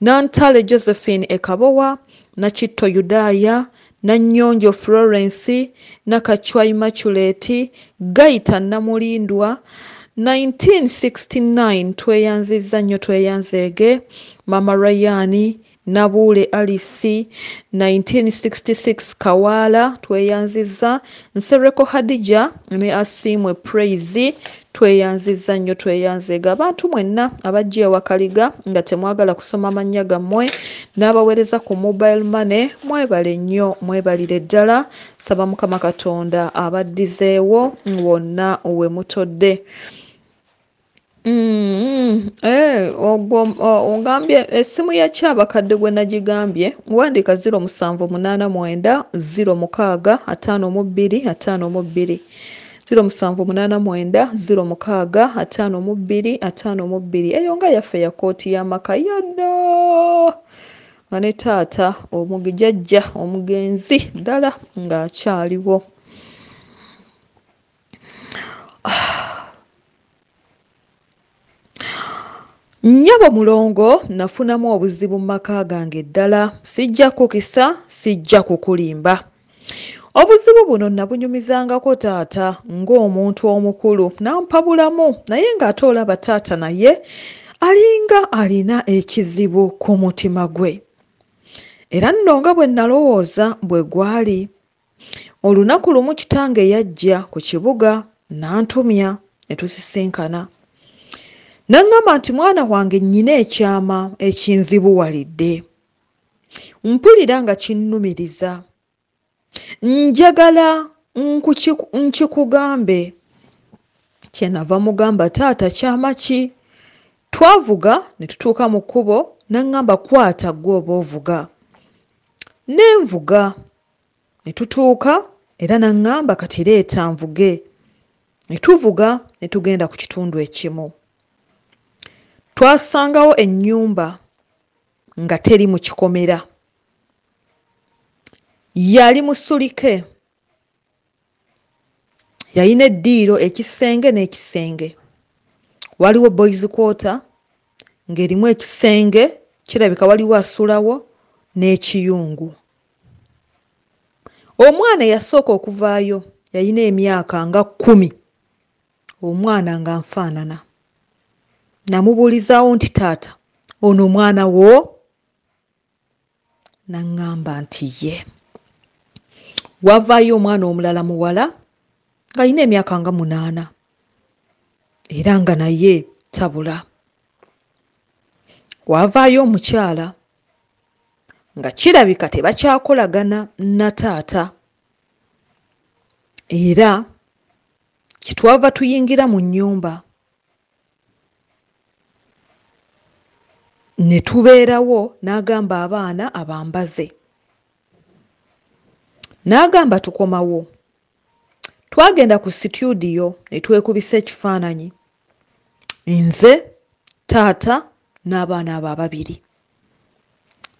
Nantale Josephine Ekabowa Nakitto Yudaya Nanyonjo Florence Nakachwa Immaculate Gaita Namulindwa 1969 tweyanziza nnyo tweyanzeege. Mama Rayani Nabule Alice 1966 Kawala tweyanziza. Nsereko Hadija ne Asimwe Praise tweyanziza nnyo tweyanzeega. Abantu mwenna abajja ewakaliga nga temwagala kusoma amannya gammwe n'abaweereza ku mobile money mwebale nnyo mwebalire ddala. Saba Mukama Katonda abaddizeewo wonna we mutodde. Ongambye essimu ya kyabakadde gwe nagigambye wandika 0789 065252 0789 065252 eyo nga yaffe ya kooti y'amaka yadda nga ne taata omugijajja omugenzi ddala ng'akyaliwo. Nnyabo mulongo nafunamu obuzibu mu maka gange ddala sijja kukisa sijja kukulimba. Obuzibu buno nabunyumizangako taata ng'omuntu omukulu nampabulamu naye ng'ate olaba taata naye alinga alina ekizibu ku mutima gwe. Era nno nga bwe nalowooza bwe gwali. Olunaku lumu kitange yajja ku kibuga nantumya ne tusisinkana. Nangamba nti mwana wange nnyina ekyama ekinzibuwalidde. Mpulira nga kinnumiriza. Njagala nkikugambe. Kyenava mugamba taata kyama ki? Twavuga ne tutuuka mu kkubo nangamba kwata gwe oba ovuga. Nenvuga ne tutuuka era nangamba kati leeta nvuge. Ne tuvuga ne tugenda ku kitundu ekimu. Twasangawo ennyumba nga teri mu kikomera. Yali musulike. Yalina eddiiro ekisenge n'ekisenge. Waliwo boys quarter ng'erimu ekisenge kirabika waliwo asulawo n'ekiyungu. Omwana yasooka okuvaayo yalina emyaka nga 10. Omwana nga nfaanana. Namubuulizaawo nti taata ono omwana wo? Nangamba nti ye. Wavaayo omwana omulala muwala ng'alina emyaka nga 8 era nga naye tabula. Wavaayo omukyala nga kirabika tebakyakolagana na taata era kitwava tuyingira mu nnyumba ne tubeerawo n'agamba abaana abambaze. N'agamba tukomawo. Twagenda ku studio ne twekubisa ekifaananyi. Nze, taata n'abaana abo ababiri.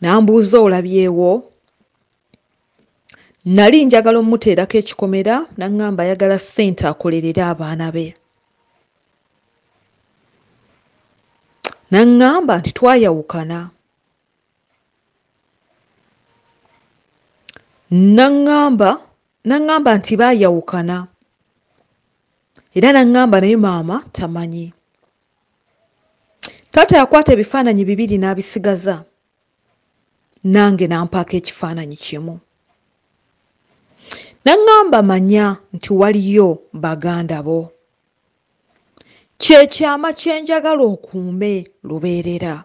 N'ambuuza olabyewo? Nali njagala omuteerako ekikomera n'angamba ayagala ssente akolerere abaana be. N'angamba nti twayawukana. N'angamba nti baayawukana. Era n'angamba naye maama tamanyi. Taata yakwata ebifaananyi 2 n'abisigaza. Nange nampaako ekifaananyi kimu. N'angamba manya nti waliyo baganda bo. Kyekyama kye njagala okuume lubeerera.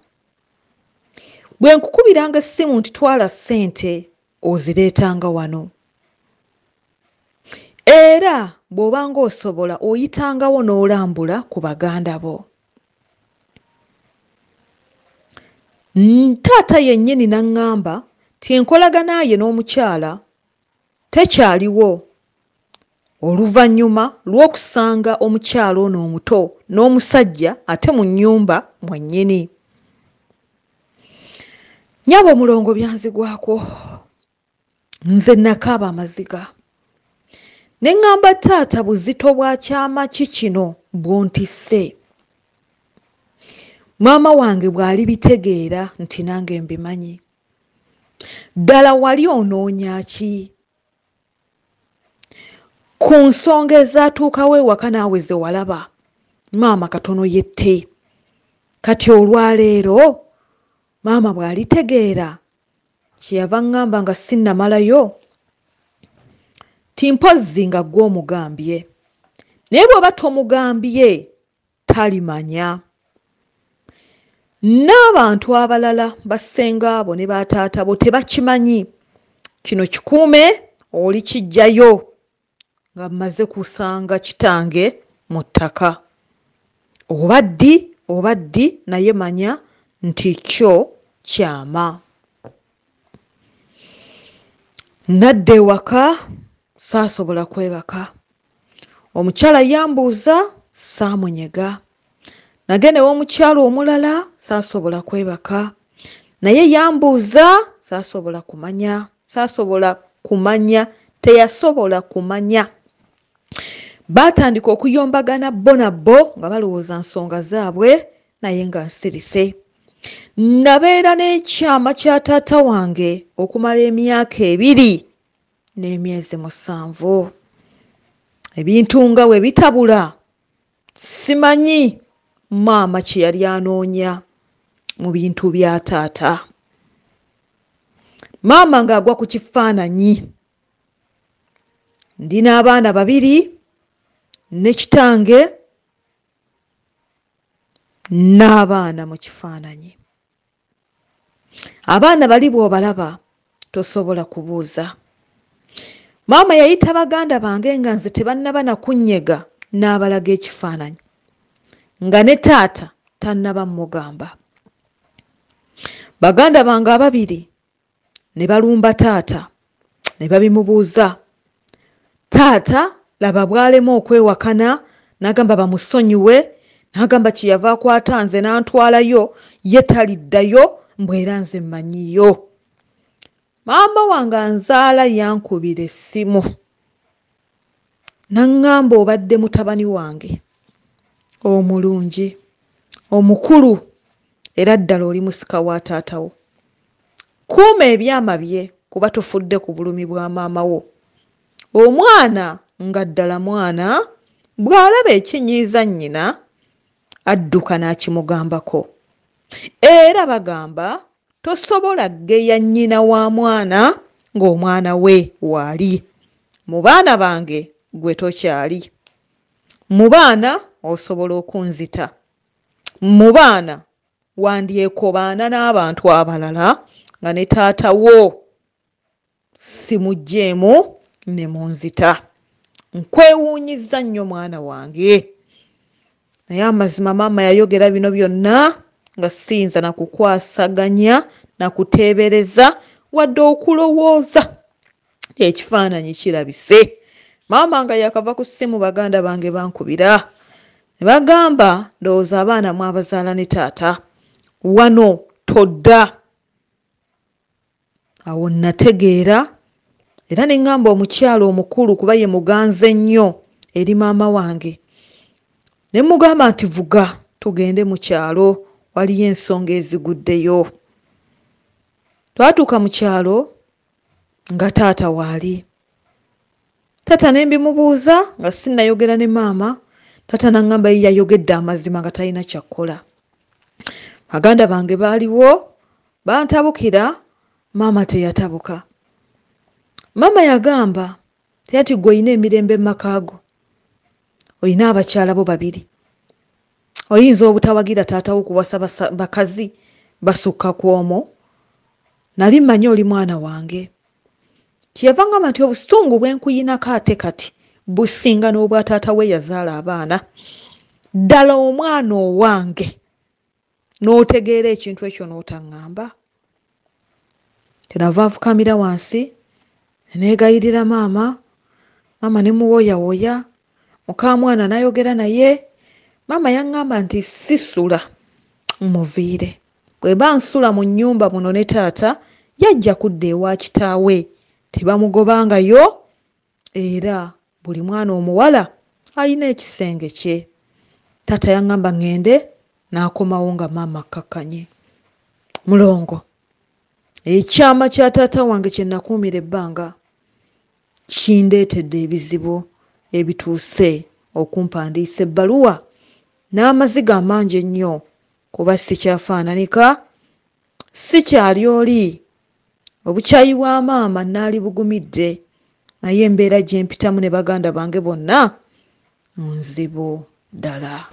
Bwe nkukubiranga essimu nti twala ssente ozireetanga wano. Era bw'obanga osobola oyitangawo n'olambula ku baganda bo. Taata yennyini n'angamba ti enkolagana ye n'omukyala tekyaliwo oluvannyuma lw'okusanga omukyala ono omuto n'omusajja ate mu nnyumba mwennyini. Nnyabo omulongo byanzigwako. Nze nakaaba amaziga. Ne ngamba taata buzito bwa kyama kikino bwontisse. Maama wange bw'ali bitegeera nti nange mbimanyi. Ddala wali onoonya ki? Ku nsonga ezaatuukawo ewaka naawe ze walaba, maama katono yette. Kati olwaleero maama bw'alitegeera kyeyava ngamba nga sinnamalayo ti mpozzi nga ggwe omugambye. Naye bw'oba tomugambye talimanya. N'abantu abalala bassenga abo ne bataata bo tebakimanyi. Kino kikuume oli kijjayo nga mmaze kusanga kitange mu ttaka. Oba ddi naye manya nti kyo kyama. Nadda ewaka saasobola kwebaka. Omukyala yambuuza saamunyega. Nagenda ew'omukyala omulala saasobola kwebaka. Naye yambuuza saasobola kumanya. Teyasobola kumanya. Baatandika okuyombagana bo nabbo nga balowooza nsonga zaabwe naye nga nsirise. Nabeera n'ekyama kya taata wange okumala emyaka 2 n'emyezi 7. Ebintu nga we bitabula simanyi maama kye yali anoonya mu bintu bya taata. Maama ng'agwa ku kifaananyi. Ndina abaana 2 ne kitange n'abaana mu kifaananyi. Abaana bali bw'obalaba tosobola kubuuza. Maama yayita baganda bange nga nze tebannaba na kunnyega n'abalaga ekifaananyi nga ne taata tannaba mugamba. Baganda bange 2 ne balumba taata ne babimubuuza. Taata laba bw'alema okwewakana n'agamba bamusonyiwe, n'agamba kyeyava akwata nze n'antwalayo ye taliddayo mbwera nze mmanyiyo. Maama wange anzaala yankubira essimu n'aŋŋamba obadde mutabani wange omulungi omukulu era ddala oli musika wa taatawo. Kuuma ebyama bye kuba tofudde ku bulumi bwa maama wo. Omwana nga ddala mwana bw'alaba ekinyiiza nnyina adduka n'akimugambako. Era bagamba tosobola ggeya nnyina wa mwana ng'omwana we waali. Mu baana bange gwe tokyali. Mu baana osobola okunzita. Mu baana wandyekobaana n'abantu abalala nga ne taata wo simugjeemu ne munzita. Nkwewuunyizza nnyo mwana wange. Naye amazima maama yayogera bino byonna nga siyinza na kukwasaganya na kuteebereza wadde okulowooza ekifaananyi kirabise. Maama nga yakava ku ssimu baganda bange bankubira. Ne bagamba ndowooza abaana mwabazaala ne taata. Wano todda. Awo nategeera era ne ŋŋamba omukyala omukulu kuba ye muganze nnyo eri maama wange. Ne mugamba nti vuga tugende mu kyalo waliyo ensonga eziguddeyo. Twatuuka mu kyalo nga taata waali. Taata ne mbimubuuza nga sinnayogera ne maama. Taata n'aŋŋamba ye yayogedde amazima nga talina kyakkola. Baganda bange baaliwo bantabukira, maama teyatabuka. Maama yagamba teyati gwe oyina emirembe mu maka go. Oyina abakyala bo 2. Oyinza obutawagira taata wo kuwasa bakazi basukka ku omwo. Nali mmanyi oli mwana wange. Kyeyava ngamba nti obusungu bwe nkuyinako ate kati businga n'obwa taata we yazaala abaana. Ddala omwana owange n'otegeera ekintu ekyo n'otaŋŋamba. Kyenava nfukamira wansi neegayirira maama. Maama ne muwooyawooya. Muka mwana n'ayogera naye. Maama yaŋŋamba nti sisula muviire. Bwe bansula mu nnyumba muno ne taata yajja kudda ewa kitaawe tebamugobangayo era buli mwana omuwala alina ekisenge kye. Taata yaŋŋamba ŋŋende n'akomawo nga maama akkakkanye. Mulongo, ekyama kya taata wange kye nakuumira ebbanga kindeetedde ebizibu ebituuse okumpandiisa ebbaluwa n'amaziga amangi ennyo kuba sikyafaananika, sikyali oli. Obukyayi bwa maama naali bugumidde, naye embeera gye mpitamu ne baganda bange bonna nzibu ddala.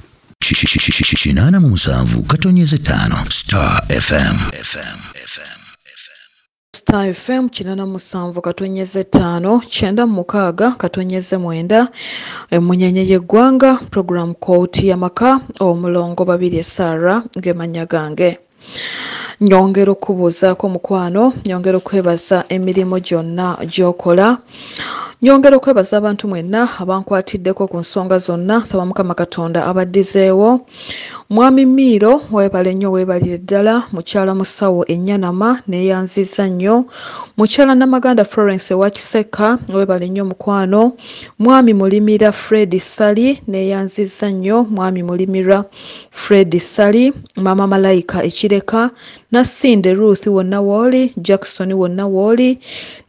87.5 Star FM. Star FM 87.5 9.6 emunyenye y'eggwanga program kooti YAMAKA omulongo 2 Sarah gemanya gange. Nyongera okubuuzaako mukwano, nyongera okwebaza emirimu gyonna gy'okola, nyongera okwebaza abantu mwenna abankwatiddeko ku nsonga zonna. Saba Mukama Katonda abaddizeewo. Mwami Miiro weebale nnyo, weebalire ddala. Mukyala Musawo Ennyanama neeyanziza nnyo. Mukyala Namaganda Florence ewa Kiseka weebale nnyo mukwano. Mwami Mulimira Fred Sali neeyanziza nnyo. Mwami Mulimira Fred Sali, Maama Malayika Ekireka, Nasinde Ruth wonna wooli, Jackson wonna wooli,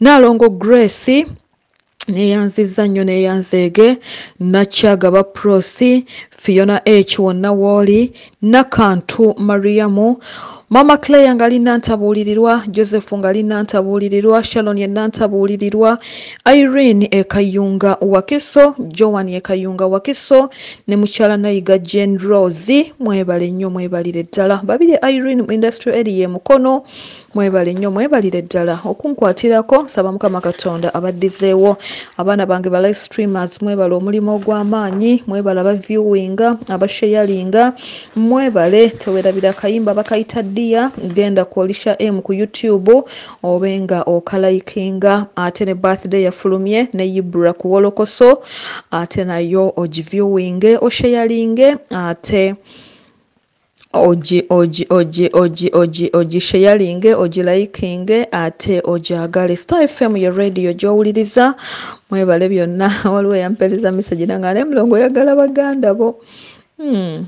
Nalongo Grace neeyanziza nnyo neeyanzeege, Nakyagaba Prosi, Fiona H wonna wooli, Nakantu Mariamu, Mama Claire nga alina ntabuulirirwa, Joseph nga alina ntabuulirirwa, Shalon yenna ntabuulirirwa, Irene Ekayunga Wakiso, Joan Ekayunga Wakiso, ne mukyala Nayiga Jane Rose, mwebale nnyo mwebalire ddala. Babiri Irene mu industry area Mukono, mwebale nnyo mwebalire ddala. Okunkwatirako saba Mukama Katonda abaddizeewo. Abaana bange ba live streamers mwebale omulimu ogw'amaanyi, mwebale aba viewinga, aba sharinga, mwebale tewerabira kayimba bakayita dia, genda kuolisha ku YouTube obenga okalayikinga, ate ne birthday yafulumye ne Yibra ku Wolokoso, ate nayo ogiviewinge osharinge, ate oji sharinge, oji likinge, ate ojagale. Star FM ya radio gy'owuliriza, mwebale byonna. Waliwo yampereza message nangane mulongo yagala baganda bo.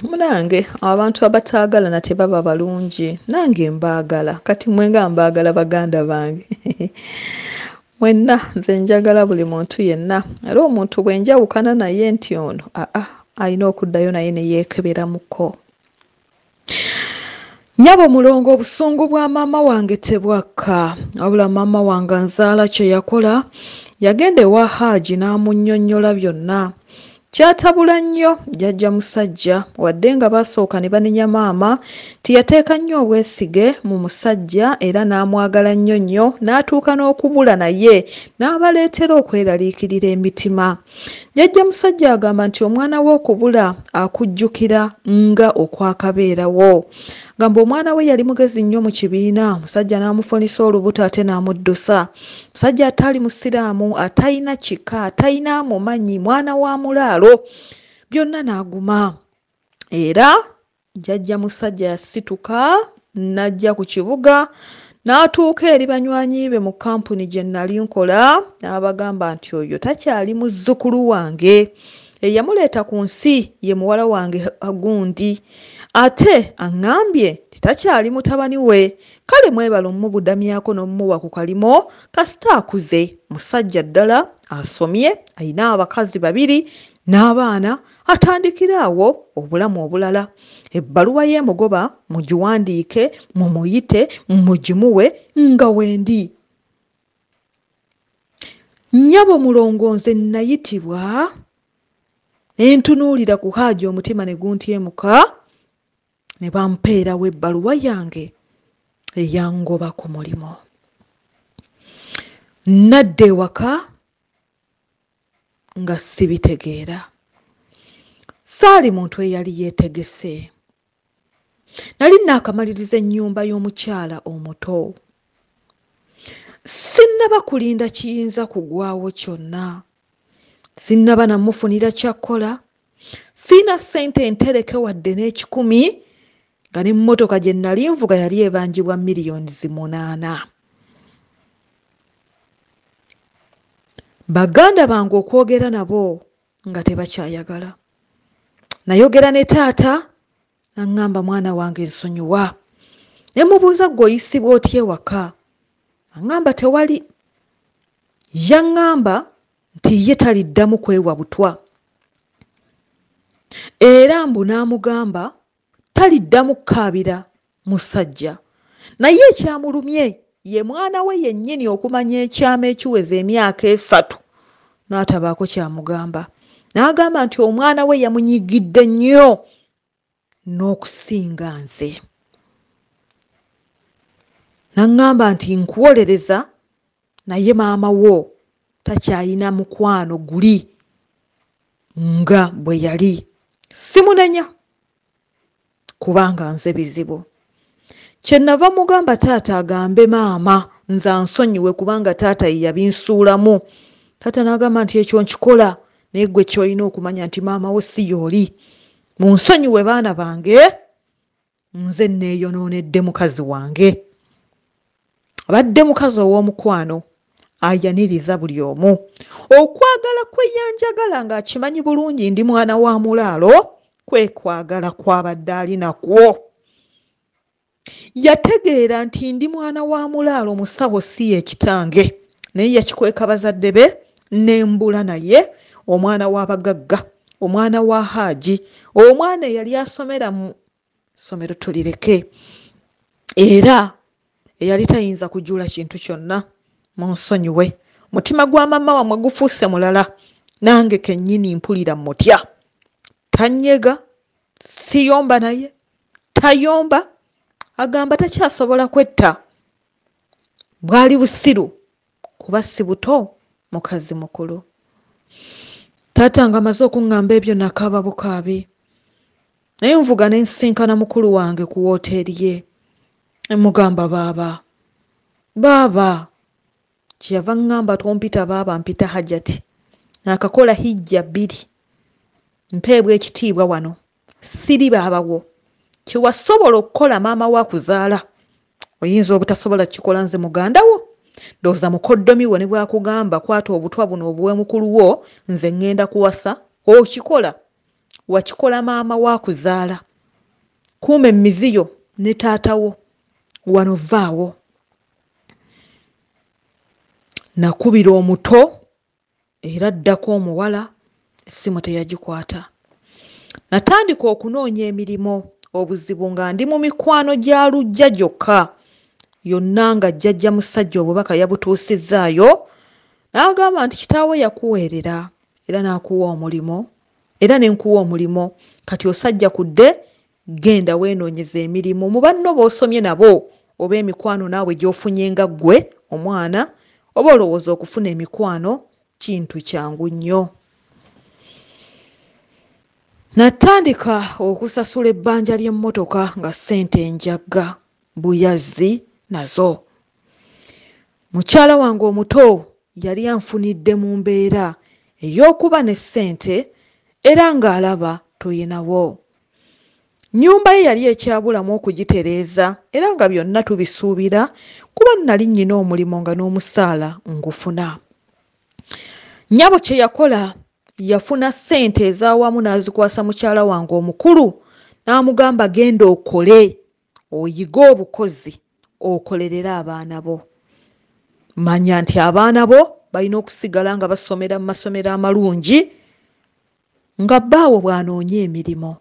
Munange abantu abataagala na tebaba balungi, nange mbaagala, kati mwenga mbaagala baganda bange. Mwenna nze njagala buli muntu yenna, era omuntu bwenjawukana naye nti ono alina okuddayo naye ne yeekeberamuko. Nyabo mulongo, obusungu bwa maama wange tebwakka, wabula maama wange nzaala kye yakola, yagenda ewa Haaji n'amunnyonnyola byonna. Kyatabula nnyo jjajja musajja, wadde nga basooka ne banenya maama, tiyateeka nnyo obwesige mu musajja era n'amwagala nnyo nnyo, n'atuuka n'okubula naye n'abaleetera okweraliikirira emitima. Jjajja musajja agamba nti omwana we okubula akujjukira nga okwakabeerawo. Gamba omwana we yali mugezi nnyo mu kibiina, musajja n'amufunisa olubuto ate n'amuddusa. Musajja ataali musiraamu, atayina kika, atayina amumanyi, mwana wa mulaalo, byonna n'aguma. Era jjajja musajja yasituka n'ajja ku kibuga n'atuuka eri banywanyi be mu kampuni gye nali nkola, n'abagamba nti oyo takyali muzzukulu wange, eyamuleeta ku nsi ye muwala wange gundi, ate aŋŋambye titakyali mutabani we. Kale mwebala omubudamyako n'omuwa ku kalimo kasita akuze, musajja ddala asomye, ayina abakazi 2 n'abaana, atandikira awo obulamu obulala. Ebbaluwa y'emugoba mugiwandiike, mumuyite, mugimuwe nga wendi. Nnyabo mulongo, nze nayitibwa nentunuulira ku Haaji, omutima ne guntyemuka, ne bampeerawo ebbaluwa yange eyangoba ku mulimo. Nadda ewaka nga sibitegeera. Saali muntu eyali yeetegese. Nali nakamaliriza ennyumba y'omukyala omuto. Sinnaba kulinda kiyinza kugwawo kyonna. Sinnaba namufunira kyakkola. Sina ssente entereke wadde n'ekikumi, nga n'emmotoka gye nali nvuga yali ebanjibwa $8,000,000. baganda bange okwogera nabo nga tebakyayagala. Nayogera ne taata n'aŋŋamba mwana wange nsonyiwa. Ne mubuuza gwe oyisibwa otya ewaka? Aŋŋamba tewali. Yaŋŋamba nti ye taliddamu kwewa butwa. Era mbu n'amugamba taliddamu kukaabira musajja. Naye ekyamulumye ye mwana we yennyini okumanya ekyama ekiweza emyaka 3 n'atabaako kyamugamba. N'agamba nti omwana we yamunyigidde nnyo n'okusinga nze. N'aŋŋamba nti nkuwolereza naye maama wo takyayina mukwano guli nga bwe yali. Simunenya kubanga nze bizibu. Kyenava mugamba taata agambe maama nze ansonyiwe kubanga taata ye yabinsuulamu. Taata n'agamba nti ekyo nkikola naye ggwe ky'olina okumanya nti maama wo si y'oli. Munsonyiwe baana bange, nze neeyonoonedde mukazi wange. Abadde mukazi ow'omukwano ayaniriza buli omu. Okwagala kwe yanjagala ng'akimanyi bulungi ndi mwana wa mulaalo kwe kwagala kw'abadde alinakwo. Yategeera nti ndi mwana wa mulaalo musawo si ye kitange, naye yakikweka bazadde be n'embula naye omwana w'abagagga, omwana wa Haaji, omwana eyali asomera mu ssomero tulireke, era eyali tayinza kujula kintu kyonna. Munsonyiwe, mutima gwa mama wamwe gufuuse mulala, nange kennyini mpulira mutya. Tanyega, siyomba naye, tayomba, agamba takyasobola kwetta. Bwali busiru kuba si buto mukazi mukulu. Taata nga amaze okuŋŋamba ebyo nakaaba bukaabi. Naye nvuga ne nsinkana mukulu wange ku wooteeri ye. Mugamba baaba kyeyava ŋŋamba tompita baaba mpita Hajati. Nakakola hijja 2 mpeebwa ekitiibwa wano. Siri baabawo. Kyewasobola okukola maama wakuzaala oyinza obutasobola kikola nze muganda wo. Ndowooza mukoddomi wo ne bwakugamba kwata obutwa buno obuwe mukulu wo nze ŋŋenda kuwasa okikola. Wakikola maama wakuzaala. Kuuma emiziyo ne taata wo wano vaawo. Nakubira omuto era ddako omuwala essimu teyagikwata. Natandika okunoonya emirimu obuzibu nga ndi mu mikwano gya lujja gyokka. Yonna nga jjajja musajja obubaka yabutuusizzaayo. N'agamba nti kitaawe yakuweerera era n'akuwa omulimo era n'enkuwa omulimo. Kati osajja kudde genda weenoonyeza emirimu mu banno b'osomye nabo oba emikwano naawe gy'ofunye nga ggwe omwana oba olowooza okufuna emikwano kintu kyangu nnyo. Natandika okusasula ebbanja ly'emmotoka nga ssente njagga buyazzi nazo. Mukyala wange omuto yali anfunidde mu mbeera ey'okuba ne ssente era ng'alaba tuyinawo. Nnyumba ye yali ekyabulamu okugitereeza era nga byonna tubisuubira kuba nali nnyina omulimu nga n'omusaala ngufuna. Nnyabo kye yakola yafuna ssente ez'awamu n'azikwasa mukyala wange omukulu n'amugamba genda okole oyiga obukozi okolerere abaana bo. Manya nti abaana bo balina okusigala nga basomera mu masomero amalungi nga bbaawo bw'anoonya emirimu.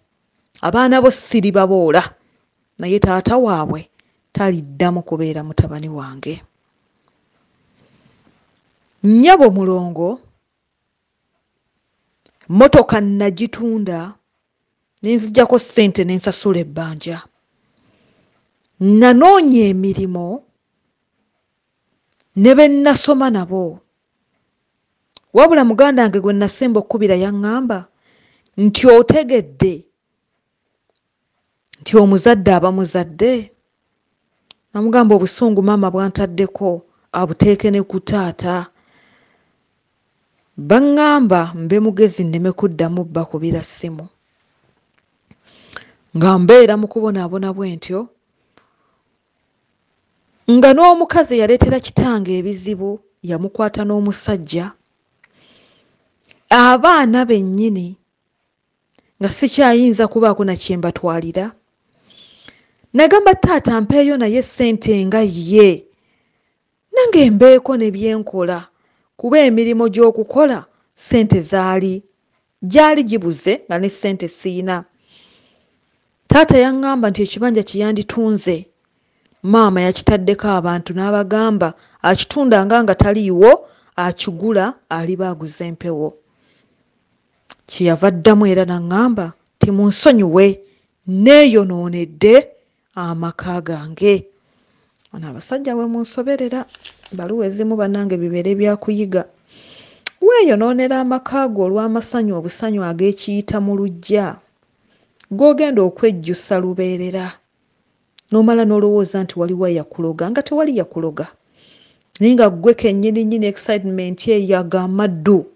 Abaana bo siribaboola naye taata waabwe taliddamu kubeera mutabani wange. Nnyabo mulongo motoka nagitunda nenzijjako ssente nensasula ebbanja. Nanoonya emirimu ne be nasoma nabo. Wabula muganda wange gwe nasemba okkubira yaŋŋamba nti otegedde nti omuzadde aba muzadde. Namugamba obusungu maama bwantaddeko abuteeke ne ku taata. Baŋŋamba mbe mugezi nneme kuddamu bakubira ssimu. Nga mbeera mu kubonaabona bwe ntyo nga n'omukazi yaleetera kitange ebizibu yamukwata n'omusajja abaana bennyini nga sikyayinza kubaako na kye mbatwalira. Nagamba taata mpeeyo naye ssente nga ye, nange mbeeko ne byenkola, kuba emirimu gy'okukola ssente gyali gibuze nga ne ssente siina. Taata yaŋŋamba nti ekibanja kye yanditunze maama yakitaddeko abantu n'abagamba akitundanga nga taliiwo, akigula aliba aguze empewo. Kyeyava addamu era n'aŋŋamba ti munsonyiwe neeyonoonedde amaka gange. Ono abasajja bwe munsoberera, baluwa ezimu bannange bibeere byakuyiga. Weeyonoonera amaka go olw'amasanyu obusanyu ag'ekiyita mu luggya, g'ogenda okwejjusa lubeerera, n'omala n'olowooza nti waliwo yakuloga nga tewali yakuloga, naye nga ggwe kennyini excitement eyo ag'amaddu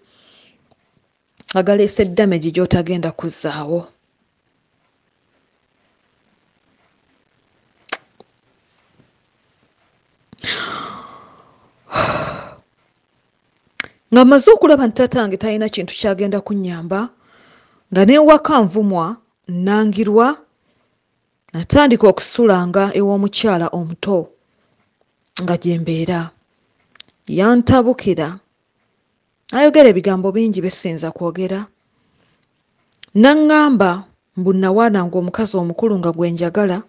agaleese damage gy'otagenda kuzzaawo. Nga mmaze okulaba nti taata wange talina kintu kyagenda kunnyamba, nga n'ewaka nvumwa nnangirwa, natandika okusulanga ew'omukyala omuto nga gye mbeera. Yantabukira, ayogera ebigambo bingi bisinza kwogera, n'aŋŋamba mbu nawaananga omukazi omukulu nga gwe njagala,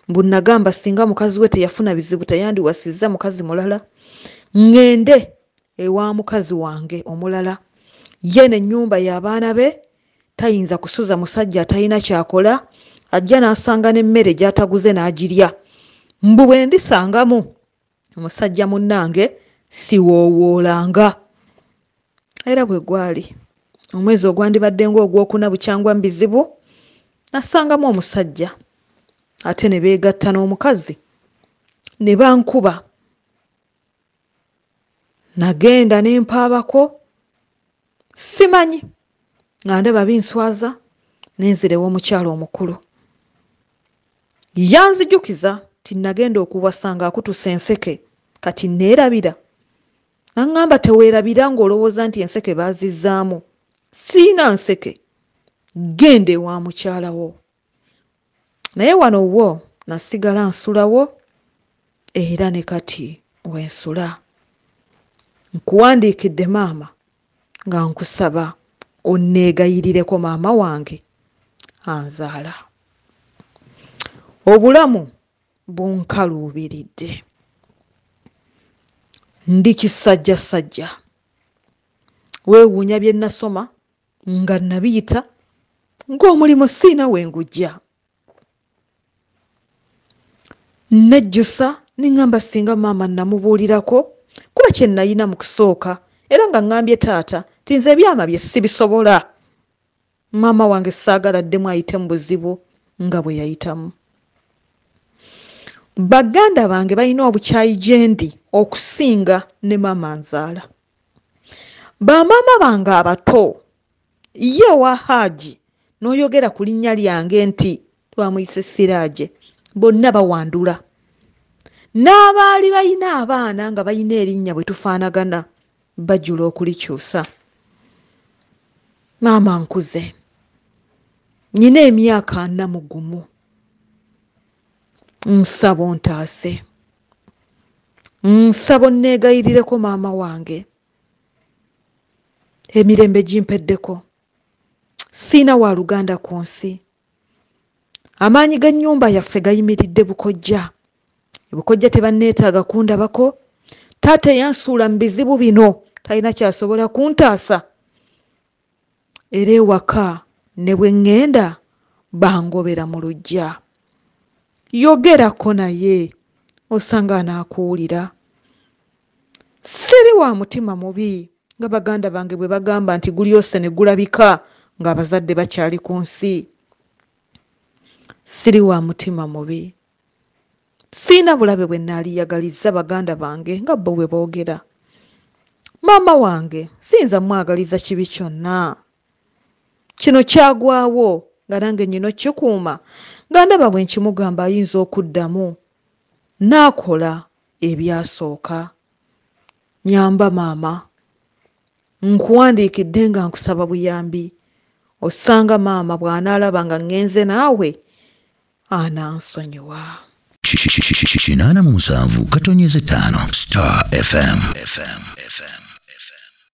mbu nagamba singa mukazi we teyafuna bizibu teyandiwasizza mukazi mulala, ŋŋende ewa mukazi wange omulala, ye n'ennyumba y'abaana be tayinza kusuza musajja atalina kyakola, ajja n'asanga n'emmere gy'ataguze n'agirya. Mbu bwe ndisangamu omusajja munnange siwoowoolanga. Era bwe gwali omwezi ogwandibadde ng'ogwokuna bukyangwa mu bizibu, nasangamu omusajja ate ne beegatta n'omukazi ne bankuba. Nagenda ne mpaabako, simanyi nga ndaba binswaza, n'enzira ew'omukyala omukulu. Yanzijukiza ti nagenda okuwasa ng'akutuse enseke, kati neerabira. Naŋŋamba teweerabira ng'olowooza nti enseke baazizzaamu. Siina nseke, genda ewa mukyala wo. Naye wano wo nasigala nsulawo, era ne kati wensula. Nkuwandiikidde maama nga nkusaba onneegayirireko maama wange anzaala. Obulamu bunkaluubiridde. Ndi kisajjasajja. Weewuunya bye nasoma nga nabiyita ng'omulimu siina we ngujja. Nejjusa niŋŋamba singa maama namubuulirako kuba kye nayina mu kusooka, era nga ŋŋambye taata ti nze ebyama bye sibisobola. Maama wange saagala ddemu ayite mu buzibu nga bwe yayitamu. Baganda bange balina obukyayi gye ndi okusinga ne maama nzaala. Bamaama bange abato, ye wa Haaji n'oyogera ku linnya lyange nti twamuyise Siraaje, bonna bawandula. N'abaali balina abaana nga balina erinnya bwe tufaanagana bajjula okulikyusa. Maama nkuze, nnyina emyaka 41. Nsaba ontaase, nsaba onneegayirireko maama wange, emirembe gimpeddeko. Siina wa Luganda ku nsi. Amaanyi g'ennyumba yaffe gayimiridde Bukojja. Bukojja tebanneetaaga kundabako. Taata yansuula mu bizibu bino, talina kyasobola kuntaasa. Era ewaka ne bwe ŋŋenda bangobera mu luggya. Yogerako naye osanga anaakuwulira. Siri wa mutima mubi nga baganda bange bwe bagamba nti gulyose ne gulabika ng'abazadde bakyali ku nsi. Siri wa mutima mubi. Siina bulabe bwe naaliyagalizza baganda bange nga bo bwe boogera. Maama wange siyinza mwagaliza kibi kyonna. Kino kyagwawo nga nange nnyina okikuuma nga ndaba bwe nkimugamba ayinza okuddamu. N'akola ebyasooka. Nyamba maama nkuwandiikidde nga nkusaba buyambi. Osanga maama bw'anaalaba nga ngenze naawe anansonyiwa. 87.5 Star FM.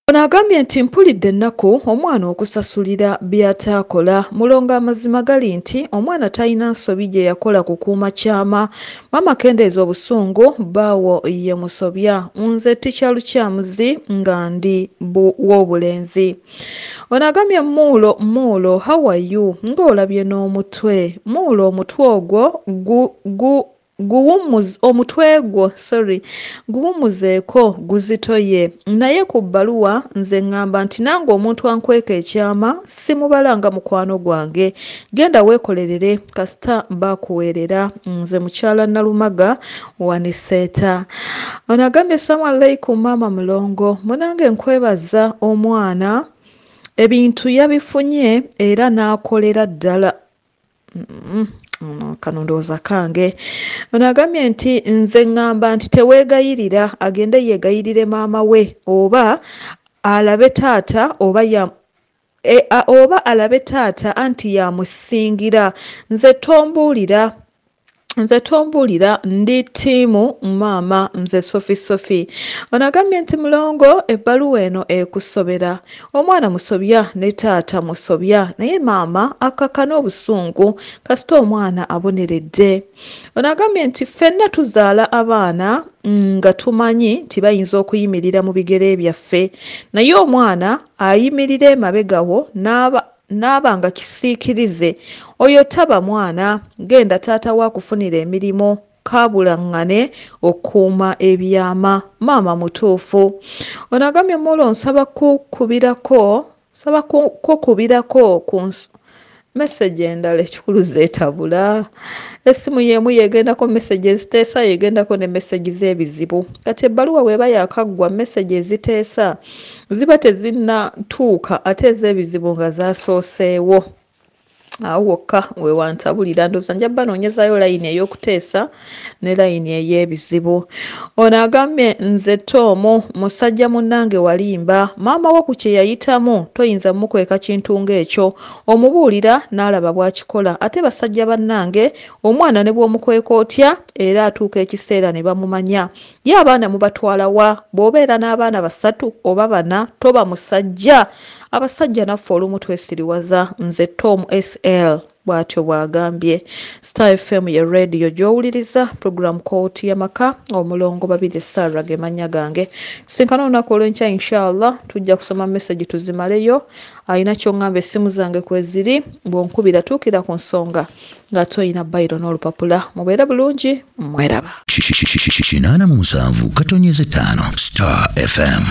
Ono agambye nti mpulidde ennaku omwana okusasulira by'ataakola. Mulongo amazima gali nti omwana talina nsobi gye yakola kukuuma kyama. Maama kendeeza obusungu baawo ye musobya. Nze Ticha Lukyamuzi nga ndi w'obulenzi. Ono agambye Muulo how are you? Ng'olabye n'omutwe. Muulo omutwe ogwo guwummuzeeko guzitoye. Naye ku bbaluwa nze ngamba nti nange omuntu ankweka ekyama simubalanga mukwano gwange. Genda weekolerere kasita bakuweerera. Nze mukyala Nalumaga waniseeta. Ono agambye Assalamu alaikum maama mulongo. Munange nkwebaza omwana ebintu yabifunye era n'akolera ddala. Kano ndowooza kange. Ono agambye nti nze ngamba nti teweegayirira agende yeegayirire maama we oba alabe taata oba alabe taata anti yamusingira. Nze tombuulira ndi ttiimu maama nze Sofi. Ono agambye nti mulongo ebbaluwa eno ekusobera. Omwana musobya ne taata musobya naye maama akakana obusungu kasita omwana aboneredde. Ono agambye nti ffenna tuzaala abaana nga tumanyi nti bayinza okuyimirira mu bigere byaffe naye omwana ayimirira emabegawo n'aba nga kisiikirize oyo taba mwana. Genda taata waakufunira emirimu kaabulaŋŋane okuuma ebyama. Maama mutuufu. Ono agambye Muulo nsaba kukubirako ku message endala ekikulu zeetabula. Essimu y'emu yeegendako message eziteesa yeegendako ne message z'ebizibu. Kati ebbaluwa bw'eba yaakaggwa message eziteesa ziba tezinnatuuka ate ez'ebizibu nga zaasooseewo. Awo wokka we wantabulira ndowooza nja banoonyezaayo layini ey'okuteesa ne layini ey'ebizibu. Ono agambye nze Toomu musajja munnange walimba. Maama wo ku kye yayitamu toyinza mukweka kintu ng'ekyo. Omubuulira n'alaba bw'akikola ate basajja bannange omwana ne bw'omukweka otya era atuuka ekiseera ne bamumanya. Ye abaana mubatwala wa? Bw'obeera n'abaana 3 oba 4 toba musajja. Abasajja naffe olumu twesiriwaza. Nze Tom SL bw'atyo bw'agambye. Star FM ya radio gy'owuliriza program kooti YAMAKA omulongo 2 Sarah ge mannya gange. Sinkana olunaku olw'enkya inshallah tujja kusoma message tuzimaleyo. Ayina ky'oŋŋamba essimu zange kweziri bw'onkubira tuukira ku nsonga nga toyina bayiro n'olupapula. Mubeere bulungi mweraba. 87.5 Star FM.